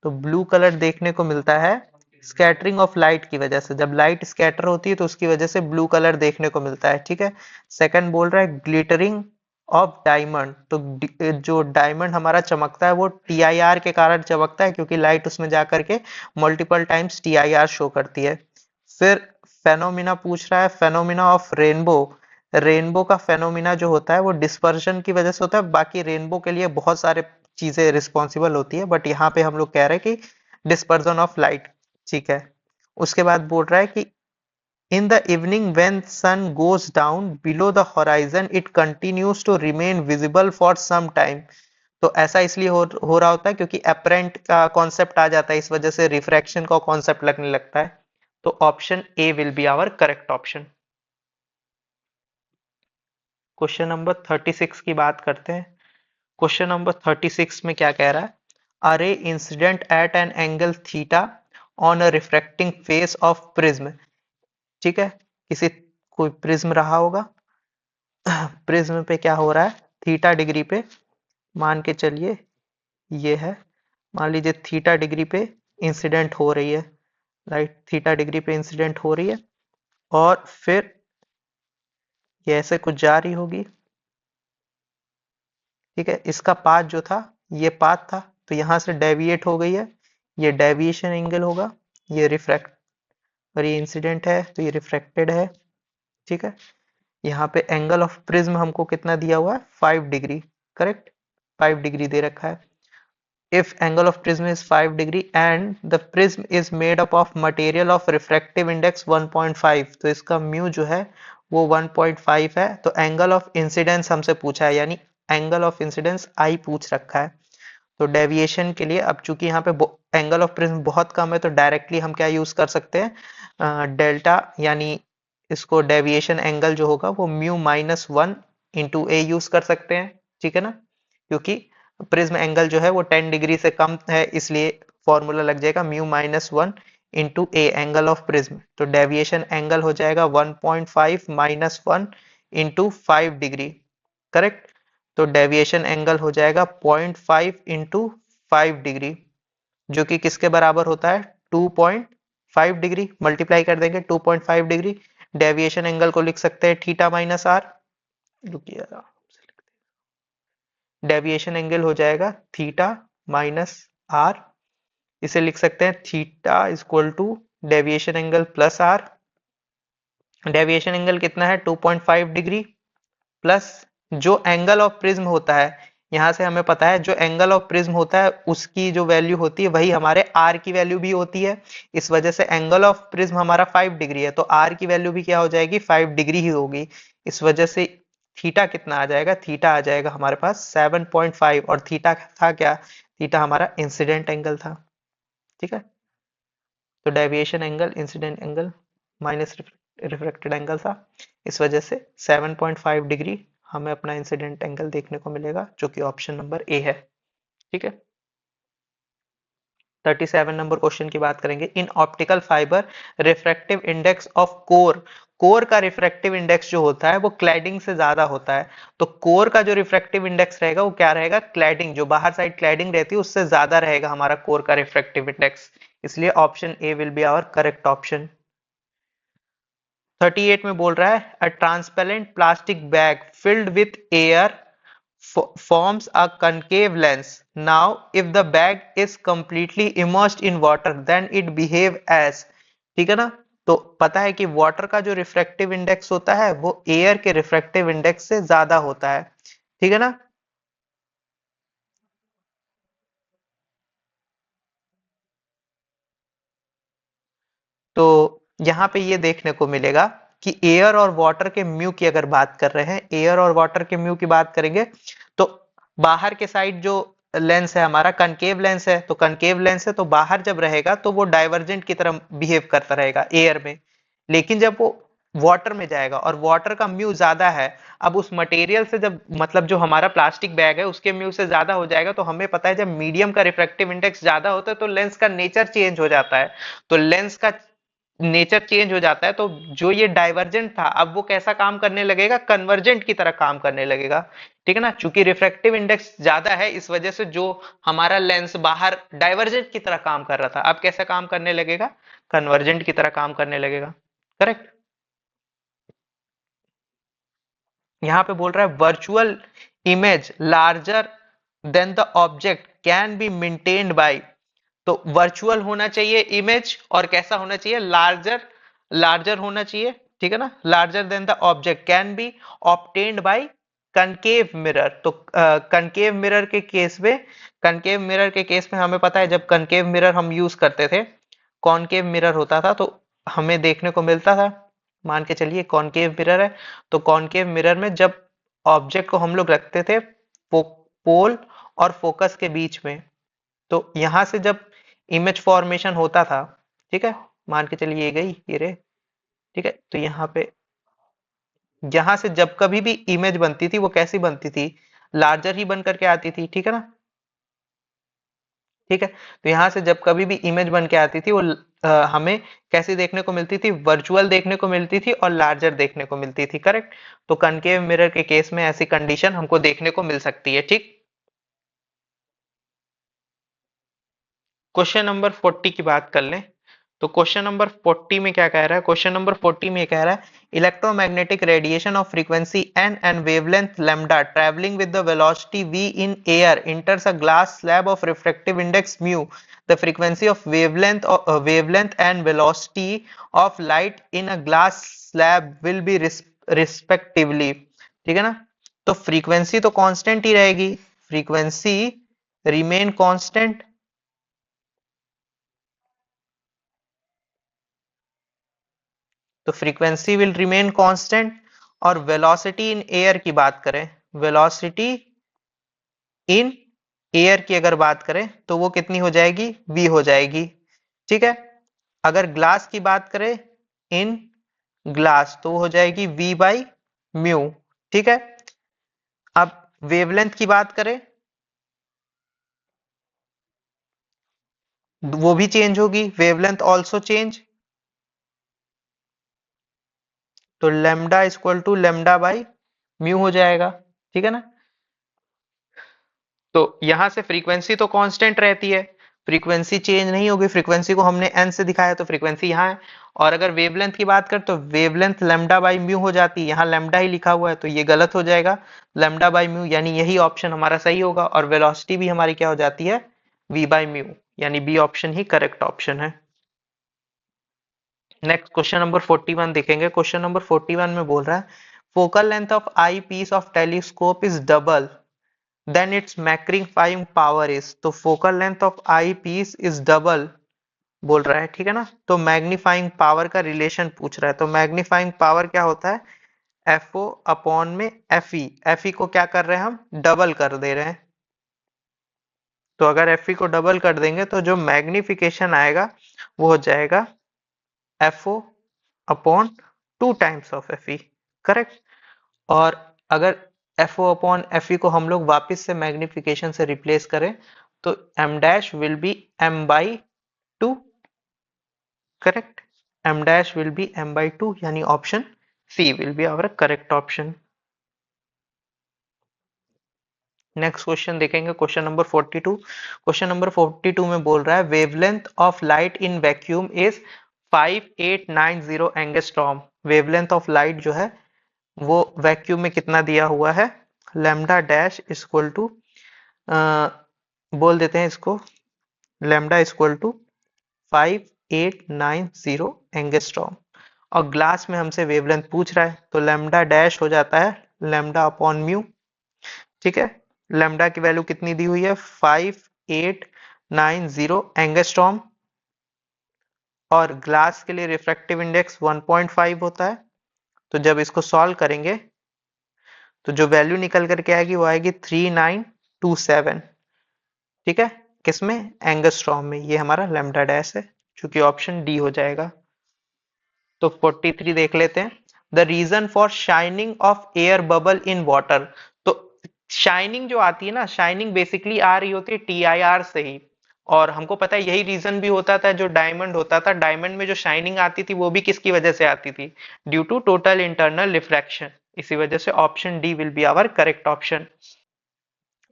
तो ब्लू कलर देखने को मिलता है स्कैटरिंग ऑफ लाइट की वजह से, जब लाइट स्कैटर होती है तो उसकी वजह से ब्लू कलर देखने को मिलता है। ठीक है, सेकंड बोल रहा है ग्लिटरिंग ऑफ डायमंड, तो जो डायमंड हमारा चमकता है वो टीआईआर के कारण चमकता है, क्योंकि लाइट उसमें जाकर के मल्टीपल टाइम्स टीआईआर शो करती है। फिर फेनोमिना पूछ रहा है, फेनोमिना ऑफ रेनबो, रेनबो का फेनोमिना जो होता है वो डिस्पर्शन की वजह से होता है, बाकी रेनबो के लिए बहुत सारे चीजें रिस्पॉन्सिबल होती है, बट यहाँ पे हम लोग कह रहे हैं कि डिस्पर्जन ऑफ लाइट। ठीक है, उसके बाद बोल रहा है कि in the evening when sun goes down below the horizon it continues to remain visible for some time. तो ऐसा इसलिए हो रहा होता है क्योंकि अपरेंट का कॉन्सेप्ट आ जाता है, इस वजह से रिफ्रैक्शन का कॉन्सेप्ट लगने लगता है। तो option A will be our correct option. Question number 36 की बात करते हैं। क्वेश्चन नंबर 36 में क्या कह रहा है, अरे incident at an angle theta on a refracting face of prism. ठीक है, किसी कोई प्रिज्म रहा होगा, प्रिज्म पे क्या हो रहा है, थीटा डिग्री पे मान के चलिए ये है, मान लीजिए थीटा डिग्री पे इंसिडेंट हो रही है, राइट, थीटा डिग्री पे इंसिडेंट हो रही है और फिर ये ऐसे कुछ जा रही होगी, ठीक है। इसका पाथ जो था ये पाथ था, तो यहां से डेविएट हो गई है, ये डेविएशन एंगल होगा, ये रिफ्रैक्ट और ये इंसिडेंट है तो ये रिफ्रैक्टेड है, ठीक है। यहाँ पे एंगल ऑफ प्रिज्म हमको कितना दिया हुआ है, 5 डिग्री, करेक्ट, 5 डिग्री दे रखा है। if angle of prism is 5 degree and the prism is made up of material of refractive index 1.5, तो इसका म्यू जो है वो 1.5 है। तो एंगल ऑफ इंसिडेंस हमसे पूछा है, यानी एंगल ऑफ इंसिडेंस आई पूछ रखा है। तो डेविएशन के लिए अब चूंकि यहाँ पे एंगल ऑफ प्रिज्म बहुत कम है तो डायरेक्टली हम क्या यूज कर सकते हैं, डेल्टा, यानी इसको डेविएशन एंगल जो होगा वो μ-1 इंटू ए यूज कर सकते हैं, ठीक है ना, क्योंकि प्रिज्म एंगल जो है वो 10 डिग्री से कम है, इसलिए फॉर्मूला लग जाएगा μ-1 into A angle of prism. तो डेविएशन एंगल हो जाएगा 1.5 -1 इंटू 5 डिग्री, करेक्ट। तो डेविएशन एंगल हो जाएगा 0.5 इंटू 5 डिग्री, जो कि किसके बराबर होता है, 2.5 डिग्री, मल्टीप्लाई कर देंगे 2.5 डिग्री, डेविएशन एंगल को लिख सकते हैं थीटा माइनस आर, रुकिए, डेविएशन एंगल हो जाएगा थीटा माइनस आर, इसे लिख सकते हैं theta is equal to deviation angle plus R. Deviation angle कितना है, 2.5 डिग्री, प्लस जो एंगल ऑफ प्रिज्म होता है, यहां से हमें पता है जो एंगल ऑफ प्रिज्म होता है उसकी जो वैल्यू होती है वही हमारे आर की वैल्यू भी होती है। इस वजह से एंगल ऑफ प्रिज्म हमारा 5 डिग्री है तो आर की वैल्यू भी क्या हो जाएगी, 5 डिग्री ही होगी। इस वजह से थीटा कितना आ जाएगा, थीटा आ जाएगा हमारे पास 7.5, और थीटा था क्या, थीटा हमारा इंसिडेंट एंगल था, ठीक है। तो deviation angle incident angle minus reflected angle था, इस वजह से 7.5 डिग्री हमें अपना इंसिडेंट एंगल देखने को मिलेगा, जो कि ऑप्शन नंबर ए है, ठीक है। 37 नंबर क्वेश्चन की बात करेंगे। In optical fibre refractive index of core, core का रिफ्रैक्टिव इंडेक्स जो होता है वो क्लैडिंग से ज्यादा होता है। तो कोर का जो रिफ्रैक्टिव इंडेक्स रहेगा वो क्या रहेगा, क्लैडिंग, जो बाहर साइड क्लैडिंग रहती है उससे ज्यादा रहेगा हमारा कोर का रिफ्रैक्टिव इंडेक्स, इसलिए option A will be our correct option. 38 में बोल रहा है a transparent plastic bag filled with air forms a concave lens. Now, if the bag is completely immersed in water, then it behave as, ठीक है ना। तो पता है कि वाटर का जो रिफ्रैक्टिव इंडेक्स होता है वो एयर के रिफ्रैक्टिव इंडेक्स से ज्यादा होता है, ठीक है ना। तो यहाँ पे ये देखने को मिलेगा कि एयर और वाटर के म्यू की अगर बात कर रहे हैं, एयर और वाटर के म्यू की बात करेंगे तो बाहर के साइड जो लेंस है हमारा कनकेव लेंस है, तो कनकेव लेंस है तो बाहर जब रहेगा तो वो डाइवर्जेंट की तरह बिहेव करता रहेगा एयर में, लेकिन जब वो वाटर में जाएगा और वाटर का म्यू ज्यादा है, अब उस मटेरियल से जब मतलब जो हमारा प्लास्टिक बैग है उसके म्यू से ज्यादा हो जाएगा, तो हमें पता है जब मीडियम का रिफ्रैक्टिव इंडेक्स ज्यादा होता है तो लेंस का नेचर चेंज हो जाता है। तो लेंस का नेचर चेंज हो जाता है तो जो ये डाइवर्जेंट था अब वो कैसा काम करने लगेगा, कन्वर्जेंट की तरह काम करने लगेगा, ठीक है ना। चूंकि रिफ्रैक्टिव इंडेक्स ज्यादा है इस वजह से जो हमारा लेंस बाहर डाइवर्जेंट की तरह काम कर रहा था अब कैसा काम करने लगेगा, कन्वर्जेंट की तरह काम करने लगेगा, करेक्ट। यहाँ पे बोल रहा है virtual image larger than the object can be maintained by, तो वर्चुअल होना चाहिए इमेज और कैसा होना चाहिए, लार्जर, लार्जर होना चाहिए, ठीक है ना, larger than the object can be obtained by concave mirror. तो कनकेव मिरर के केस में, कनकेव मिरर के केस में हमें पता है जब कनकेव मिरर हम यूज करते थे, कॉनकेव मिरर होता था तो हमें देखने को मिलता था, मान के चलिए कॉनकेव मिरर है, तो कॉनकेव मिरर में जब ऑब्जेक्ट को हम लोग रखते थे पोल और फोकस के बीच में, तो यहां से जब इमेज फॉर्मेशन होता था, ठीक है, मान के चलिए ये गई ये रे, ठीक है, तो यहाँ पे यहां से जब कभी भी इमेज बनती थी वो कैसी बनती थी, लार्जर ही बन करके आती थी, ठीक है ना। ठीक है। तो यहाँ से जब कभी भी इमेज बन के आती थी वो हमें कैसी देखने को मिलती थी, वर्चुअल देखने को मिलती थी और लार्जर देखने को मिलती थी, करेक्ट। तो कनकेव मिरर के केस में ऐसी कंडीशन हमको देखने को मिल सकती है, ठीक। क्वेश्चन नंबर 40 की बात कर लें। तो क्वेश्चन नंबर 40 में क्या कह रहा है, क्वेश्चन नंबर 40 में ये कह रहा है electromagnetic radiation of frequency N and wavelength lambda travelling with the velocity v in air enters a glass slab of refractive index mu. The frequency of wavelength and velocity of light in a glass slab will be respectively. ठीक है ना। तो frequency तो constant ही रहेगी, frequency remain constant. तो frequency will remain constant. और velocity in air की बात करें, वेलोसिटी इन एयर की अगर बात करें तो वो कितनी हो जाएगी, v हो जाएगी, ठीक है। अगर ग्लास की बात करें, इन ग्लास, तो वो हो जाएगी v बाई म्यू, ठीक है। अब वेवलेंथ की बात करें, वो भी चेंज होगी, वेवलेंथ ऑल्सो चेंज। तो lambda equal to lambda by mu हो जाएगा, ठीक है ना। तो यहां से फ्रीक्वेंसी तो कांस्टेंट रहती है, फ्रीक्वेंसी चेंज नहीं होगी, फ्रीक्वेंसी को हमने एन से दिखाया तो फ्रीक्वेंसी यहाँ है। और अगर वेवलेंथ की बात करें तो वेवलेंथ लेमडा बाई म्यू हो जाती है, यहाँ लेमडा ही लिखा हुआ है तो ये गलत हो जाएगा, लेमडा बाई म्यू, यानी यही ऑप्शन हमारा सही होगा। और वेलोसिटी भी हमारी क्या हो जाती है, वी बाई म्यू, यानी बी ऑप्शन ही करेक्ट ऑप्शन है। नेक्स्ट क्वेश्चन नंबर 41 देखेंगे। क्वेश्चन नंबर 41 में बोल रहा है focal length of eyepiece of telescope is double then its magnifying power is. तो focal length of eyepiece is double बोल रहा है, ठीक है ना। तो मैग्नीफाइंग पावर का रिलेशन पूछ रहा है। तो मैग्नीफाइंग पावर क्या होता है, एफ ओ अपॉन में एफ ई, एफ ई को क्या कर रहे हैं हम, डबल कर दे रहे हैं। तो अगर एफ ई को डबल कर देंगे तो जो मैग्निफिकेशन आएगा वो हो जाएगा F O upon 2 times of F E, correct. और अगर F O upon F E को हम लोग वापिस से मैग्निफिकेशन से रिप्लेस करें तो M dash will be M by 2, correct. M dash will be M by 2, यानी option C will be our correct option. Next question देखेंगे, क्वेश्चन नंबर 42। क्वेश्चन नंबर 42 में बोल रहा है wavelength of light in vacuum is 5890 angstrom. Wavelength of light जो है वो vacuum में कितना दिया हुआ है, लैम्डा डैश इक्वल टू, बोल देते हैं इसको, लैम्डा इक्वल टू 5890 एंगस्ट्रॉम। और ग्लास में हमसे वेवलेंथ पूछ रहा है तो लैम्डा डैश हो जाता है लैम्डा अपॉन म्यू, ठीक है। लैम्डा की वैल्यू कितनी दी हुई है, 5890 एंगस्ट्रॉम। और ग्लास के लिए रिफ्रैक्टिव इंडेक्स 1.5 होता है। तो जब इसको सॉल्व करेंगे तो जो वैल्यू निकल करके आएगी वो आएगी 3927, ठीक है। किसमें, एंगस्ट्रॉम में। ये हमारा लैम्डा डैश है, चूंकि ऑप्शन डी हो जाएगा। तो 43 देख लेते हैं। The reason for shining of air bubble in water. तो शाइनिंग जो आती है ना, शाइनिंग बेसिकली आ रही होती है TIR से ही। और हमको पता है यही रीजन भी होता था, जो डायमंड होता था, डायमंड में जो शाइनिंग आती थी वो भी किसकी वजह से आती थी, due to total internal refraction. इसी वजह से option D will be our correct option.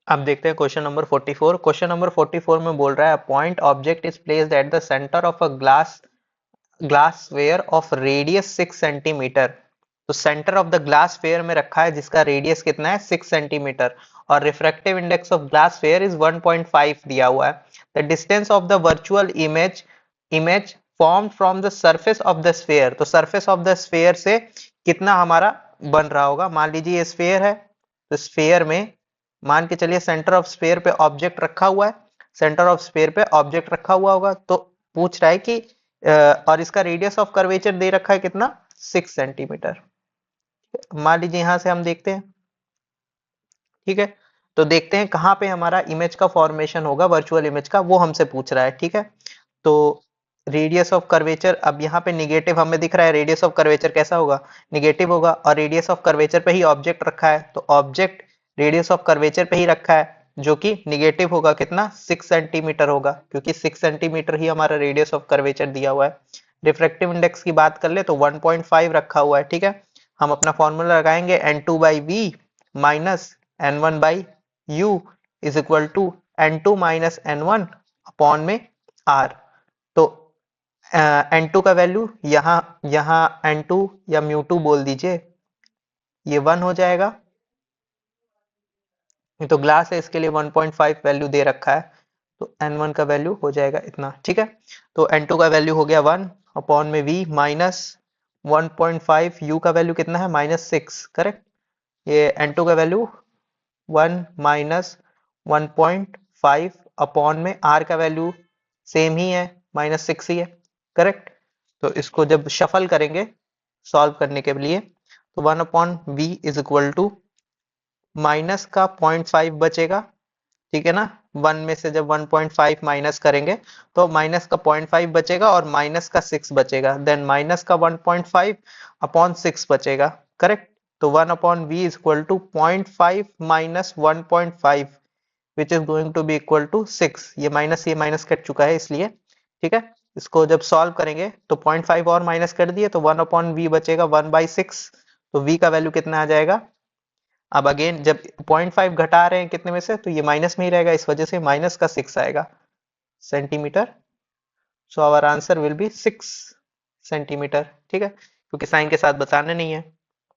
अब देखते हैं क्वेश्चन नंबर 44। क्वेश्चन नंबर 44 में बोल रहा है point object is placed at the centre of a glassware of radius 6 centimetre. तो centre of the glassware में रखा है जिसका रेडियस कितना है, 6 सेंटीमीटर। और refractive index of glass where is 1.5 दिया हुआ है। The distance of the virtual image form from the surface of the sphere. तो सरफेस ऑफ द स्फेयर से कितना हमारा बन रहा होगा, मान लीजिए ये स्फेयर है, तो स्फेयर में मान के चलिए सेंटर ऑफ स्फेयर पे ऑब्जेक्ट रखा हुआ है, सेंटर ऑफ स्फेयर पे ऑब्जेक्ट रखा हुआ होगा। तो पूछ रहा है कि और इसका रेडियस ऑफ कर्वेचर दे रखा है कितना, 6 सेंटीमीटर। मान लीजिए यहां से हम देखते हैं, ठीक है। तो देखते हैं कहां पे हमारा इमेज का फॉर्मेशन होगा, वर्चुअल इमेज का, वो हमसे पूछ रहा है, ठीक है। तो रेडियस ऑफ कर्वेचर, अब यहाँ पे निगेटिव हमें दिख रहा है, रेडियस ऑफ कर्वेचर कैसा होगा, निगेटिव होगा। और रेडियस ऑफ कर्वेचर पे ही ऑब्जेक्ट रखा है तो ऑब्जेक्ट रेडियस ऑफ कर्वेचर पे ही रखा है, जो कि निगेटिव होगा, कितना 6 सेंटीमीटर होगा, क्योंकि 6 सेंटीमीटर ही हमारा रेडियस ऑफ कर्वेचर दिया हुआ है। रिफ्रैक्टिव इंडेक्स की बात कर ले तो 1.5 रखा हुआ है, ठीक है। हम अपना फॉर्मूला लगाएंगे n2 by V minus n1 by U is equal to n2 minus n1 upon में r। तो n2 का वैल्यू यहाँ यहाँ n2 या म्यू2 बोल दीजिए, ये 1 हो जाएगा। ये तो ग्लास है, इसके लिए 1.5 वैल्यू दे रखा है, तो n1 का वैल्यू हो जाएगा इतना, ठीक है। तो n2 का वैल्यू हो गया 1 अपॉन में v माइनस 1.5, u का वैल्यू कितना है -6, करेक्ट। ये n2 का वैल्यू 1 माइनस 1.5 अपॉन में r का वैल्यू सेम ही है, -6 ही है, करेक्ट। तो इसको जब शफल करेंगे सॉल्व करने के लिए, तो 1 upon v is equal to minus का 0.5 बचेगा, ठीक है ना। 1 में से जब 1.5 माइनस करेंगे तो माइनस का 0.5 बचेगा और माइनस का 6 बचेगा, देन माइनस का 1.5 अपॉन 6 बचेगा, करेक्ट। तो 1 upon v is equal to 0.5 minus 1.5 which is going to be equal to 6। ये माइनस कट चुका है इसलिए, ठीक है। इसको जब सॉल्व करेंगे तो 0.5 और माइनस कर दिए तो 1 अपॉन v बचेगा 1/6। तो v का वैल्यू कितना आ जाएगा। अब अगेन जब 0.5 घटा रहे हैं कितने में से, तो ये माइनस में ही रहेगा, इस वजह से माइनस का 6 आएगा centimetre. So our answer will be 6 centimetre, ठीक है, क्योंकि साइन के साथ बताना नहीं है।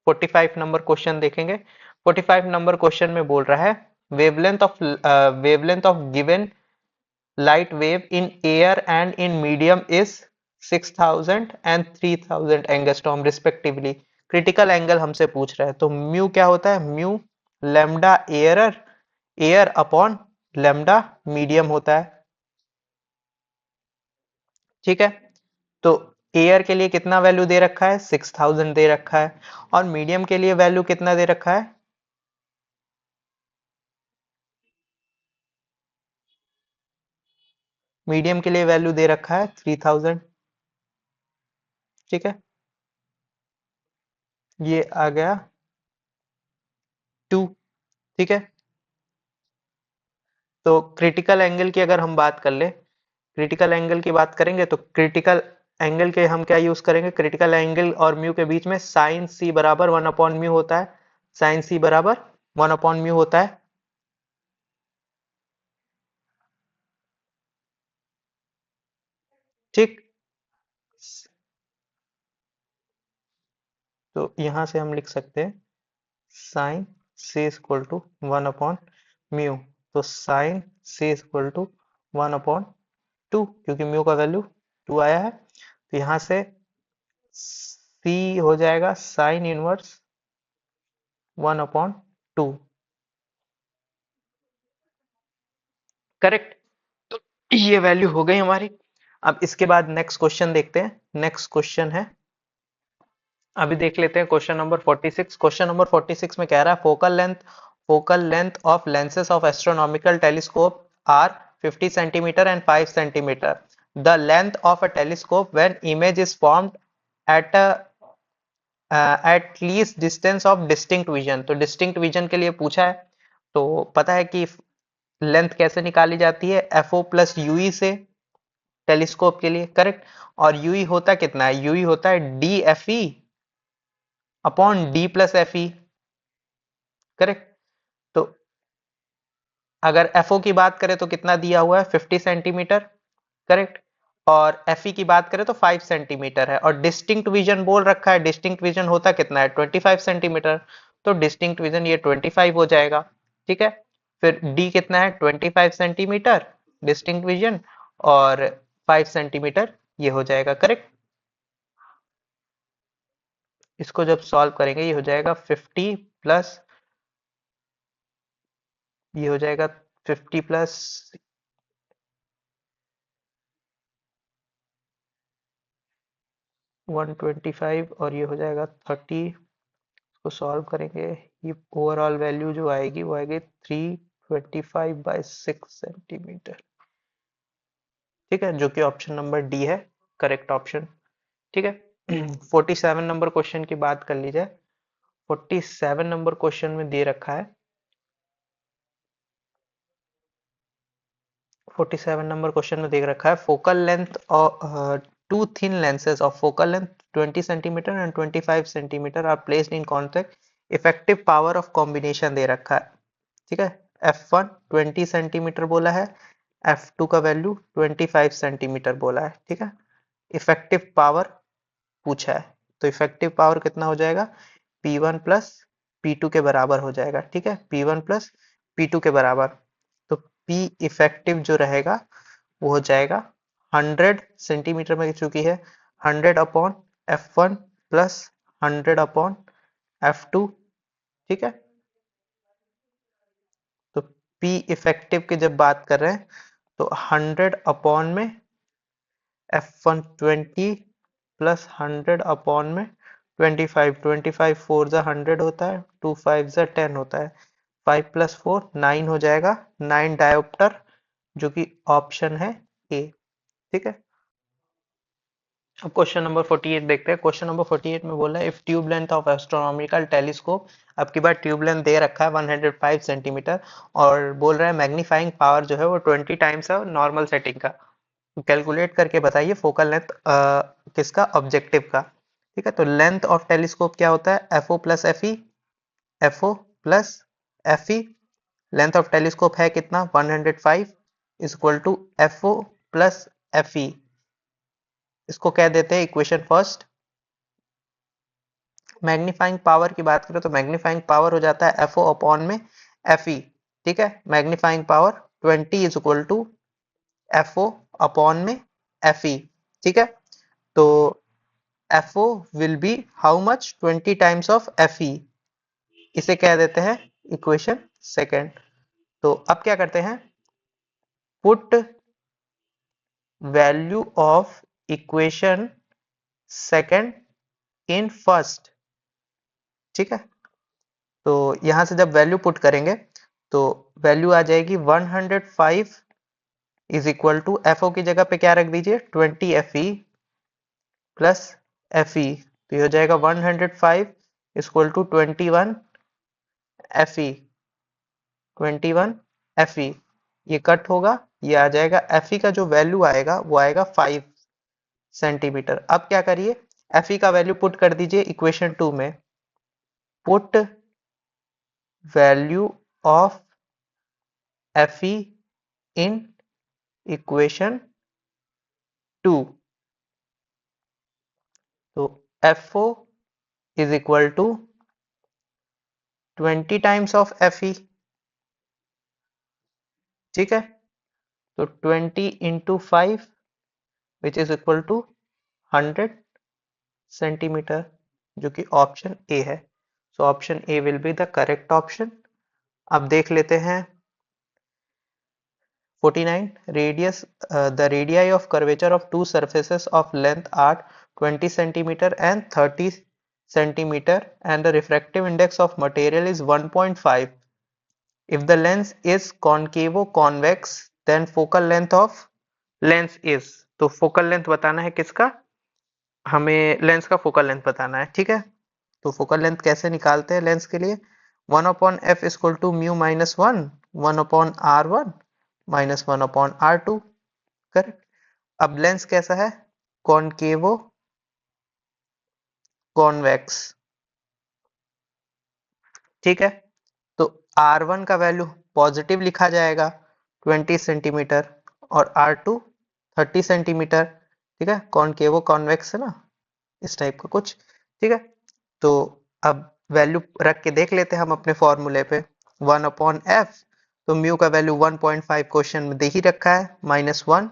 45 नंबर क्वेश्चन देखेंगे। 45 नंबर क्वेश्चन में बोल रहा है wavelength of given light wave in air and in medium is 6000 and 3000 angstrom respectively. Critical angle हमसे पूछ रहा है, तो म्यू क्या होता है, mu lambda air upon lambda medium होता है, ठीक है। तो एयर के लिए कितना वैल्यू दे रखा है, 6000 दे रखा है, और मीडियम के लिए वैल्यू कितना दे रखा है, मीडियम के लिए वैल्यू दे रखा है 3000, ठीक है। ये आ गया 2, ठीक है। तो क्रिटिकल एंगल की अगर हम बात कर ले, क्रिटिकल एंगल की बात करेंगे तो क्रिटिकल एंगल के हम क्या यूज करेंगे, क्रिटिकल एंगल और म्यू के बीच में साइन सी बराबर 1 अपॉन म्यू होता है, साइन सी बराबर 1 अपॉन म्यू होता है, ठीक। तो यहां से हम लिख सकते हैं sine C is equal to 1 upon mu. तो sine C is equal to 1 upon 2, क्योंकि म्यू का वैल्यू 2 आया है, तो यहां से सी हो जाएगा साइन इनवर्स 1 अपॉन 2, करेक्ट। तो ये वैल्यू हो गई हमारी। अब इसके बाद नेक्स्ट क्वेश्चन देखते हैं। नेक्स्ट क्वेश्चन है, अभी देख लेते हैं क्वेश्चन नंबर 46। क्वेश्चन नंबर 46 में कह रहा है focal length of lenses of astronomical telescope are 50 centimetre and 5 centimetre. The length of a telescope when image is formed at at least distance of distinct vision. तो distinct vision के लिए पूछा है, तो पता है कि लेंथ कैसे निकाली जाती है, एफओ प्लस यूई से, टेलीस्कोप के लिए, करेक्ट। और यूई होता कितना है, यूई होता है D F E upon D plus F E, correct. तो अगर एफओ की बात करें तो कितना दिया हुआ है 50 सेंटीमीटर, करेक्ट। और एफ ई की बात करें तो 5 सेंटीमीटर है, और डिस्टिंक्ट विजन बोल रखा है, डिस्टिंक्ट विजन होता कितना है 25 सेंटीमीटर, तो डिस्टिंक्ट विजन ये 25 हो जाएगा, ठीक है। फिर डी कितना है 25 सेंटीमीटर डिस्टिंक्ट विजन, और 5 सेंटीमीटर ये हो जाएगा, करेक्ट। इसको जब सॉल्व करेंगे ये हो जाएगा 50 प्लस, ये हो जाएगा 50 प्लस 125 और ये हो जाएगा 30। इसको सॉल्व करेंगे, ये ओवरऑल वैल्यू जो आएगी वो आएगी 325/6 सेंटीमीटर, ठीक है, जो कि ऑप्शन नंबर डी है करेक्ट ऑप्शन, ठीक है। 47 नंबर क्वेश्चन की बात कर ली जाए। 47 नंबर क्वेश्चन में दे रखा है 47 नंबर क्वेश्चन में देख रखा है focal length two thin lenses of focal length 20 centimetre and 25 centimetre are placed in contact, effective power of combination दे रखा है। ठीक है, F1 20 सेंटीमीटर बोला है, F2 का वैल्यू 25 सेंटीमीटर बोला है। ठीक है, इफेक्टिव पावर पूछा है, तो इफेक्टिव पावर कितना हो जाएगा, P1 प्लस P2 के बराबर हो जाएगा। ठीक है, P1 प्लस P2 के बराबर, तो P इफेक्टिव जो रहेगा वो हो जाएगा 100 सेंटीमीटर में चुकी है 100 upon F1 plus 100 upon F2। ठीक है, तो P इफेक्टिव की जब बात कर रहे हैं तो 100 अपॉन में F1 20 प्लस 100 अपॉन में 25, 25 4 जा 100 होता है, 2 5 जा 10 होता है, 5 प्लस 4 9 हो जाएगा, 9 डायोप्टर, जो कि ऑप्शन है ए। ठीक है, अब क्वेश्चन नंबर 48 देखते हैं। क्वेश्चन नंबर 48 में बोला है if tube length of astronomical telescope, अब की बार ट्यूब लेंथ दे रखा है 105 सेंटीमीटर और बोल रहा है मैग्नीफाइंग पावर जो है वो 20 टाइम्स है नॉर्मल सेटिंग का, कैलकुलेट करके बताइए फोकल लेंथ किसका, ऑब्जेक्टिव का। ठीक है, तो लेंथ ऑफ टेलीस्कोप क्या होता है, FO plus F E, FO plus F E, length of telescope है कितना 105 is equal to FO plus F E, इसको कह देते हैं इक्वेशन फर्स्ट। मैग्नीफाइंग पावर की बात करें तो मैग्नीफाइंग पावर हो जाता है एफओ अपॉन में एफ ई। ठीक है, magnifying power 20 is equal to FO upon में एफ ई। ठीक है, तो FO will be how much 20 times of FE, इसे कह देते हैं इक्वेशन सेकंड। तो अब क्या करते हैं, put value of equation second in first. ठीक है, तो यहां से जब वैल्यू पुट करेंगे तो वैल्यू आ जाएगी 105 इज इक्वल टू एफओ की जगह पे क्या रख दीजिए 20 FE प्लस FE, तो ये हो जाएगा 105 इक्वल टू 21 FE, 21 FE, ये कट होगा, ये आ जाएगा FE का जो वैल्यू आएगा वो आएगा 5 सेंटीमीटर। अब क्या करिए, FE का वैल्यू पुट कर दीजिए इक्वेशन 2 में, put value of FE in equation 2, तो FO is equal to 20 times of FE। ठीक है, तो 20 into 5 which is equal to 100 centimetre, जो कि ऑप्शन ए है। So option A will be the correct option. अब देख लेते हैं 49, radius the radii of curvature of two surfaces of length are 20 centimetre and 30 centimetre and the refractive index of material is 1.5, if the lens is concavo convex then focal length of lens is, तो focal length बताना है किसका, हमें lens का focal length बताना है। ठीक है, तो फोकल लेंथ कैसे निकालते हैं लेंस के लिए, 1 upon F equal to mu minus 1, 1 upon R1 minus 1 upon R2। Correct, अब लेंस कैसा है, कॉनकेवो कॉन्वेक्स। ठीक है, तो R1 का वैल्यू पॉजिटिव लिखा जाएगा 20 सेंटीमीटर और R2 30 सेंटीमीटर। ठीक है, कॉनकेवो कॉन्वेक्स है ना, इस टाइप का कुछ। ठीक है, तो अब वैल्यू रख के देख लेते हैं हम अपने फॉर्मूले पे, 1 अपॉन एफ, तो म्यू का वैल्यू 1.5 क्वेश्चन में दे ही रखा है, माइनस 1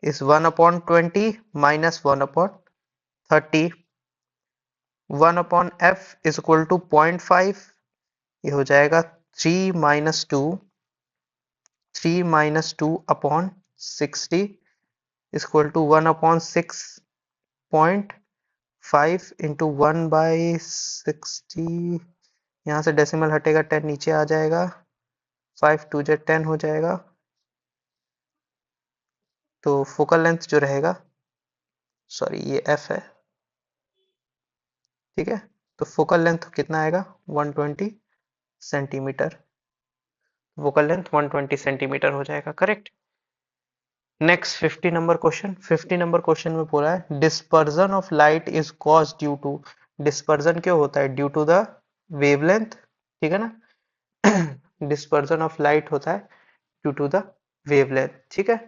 इस 1 upon 20 minus 1 upon 30, 1 upon F is equal to 0.5, ये हो जाएगा 3 minus 2, 3 minus 2 upon 60 equal to 1 upon 6.5 into 1 by 60, यहाँ से डेसिमल हटेगा 10 नीचे आ जाएगा, 5 2 जा 10 हो जाएगा, तो फोकल लेंथ जो रहेगा, सॉरी ये एफ है। ठीक है, तो फोकल लेंथ कितना आएगा 120 सेंटीमीटर, फोकल लेंथ 120 सेंटीमीटर हो जाएगा। करेक्ट, नेक्स्ट 50 नंबर क्वेश्चन में बोला है dispersion of light is cause due to, dispersion क्यों होता है, ड्यू टू द वेवलेंथ, ठीक है ना डिस्पर्जन ऑफ लाइट होता है ड्यू टू द वेवलेंथ, ठीक है।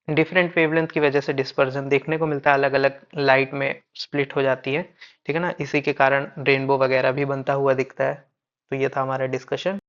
डिफरेंट वेवलेंथ की वजह से डिस्पर्जन देखने को मिलता है, अलग अलग लाइट में स्प्लिट हो जाती है, ठीक है ना, इसी के कारण रेनबो वगैरह भी बनता हुआ दिखता है। तो ये था हमारा डिस्कशन।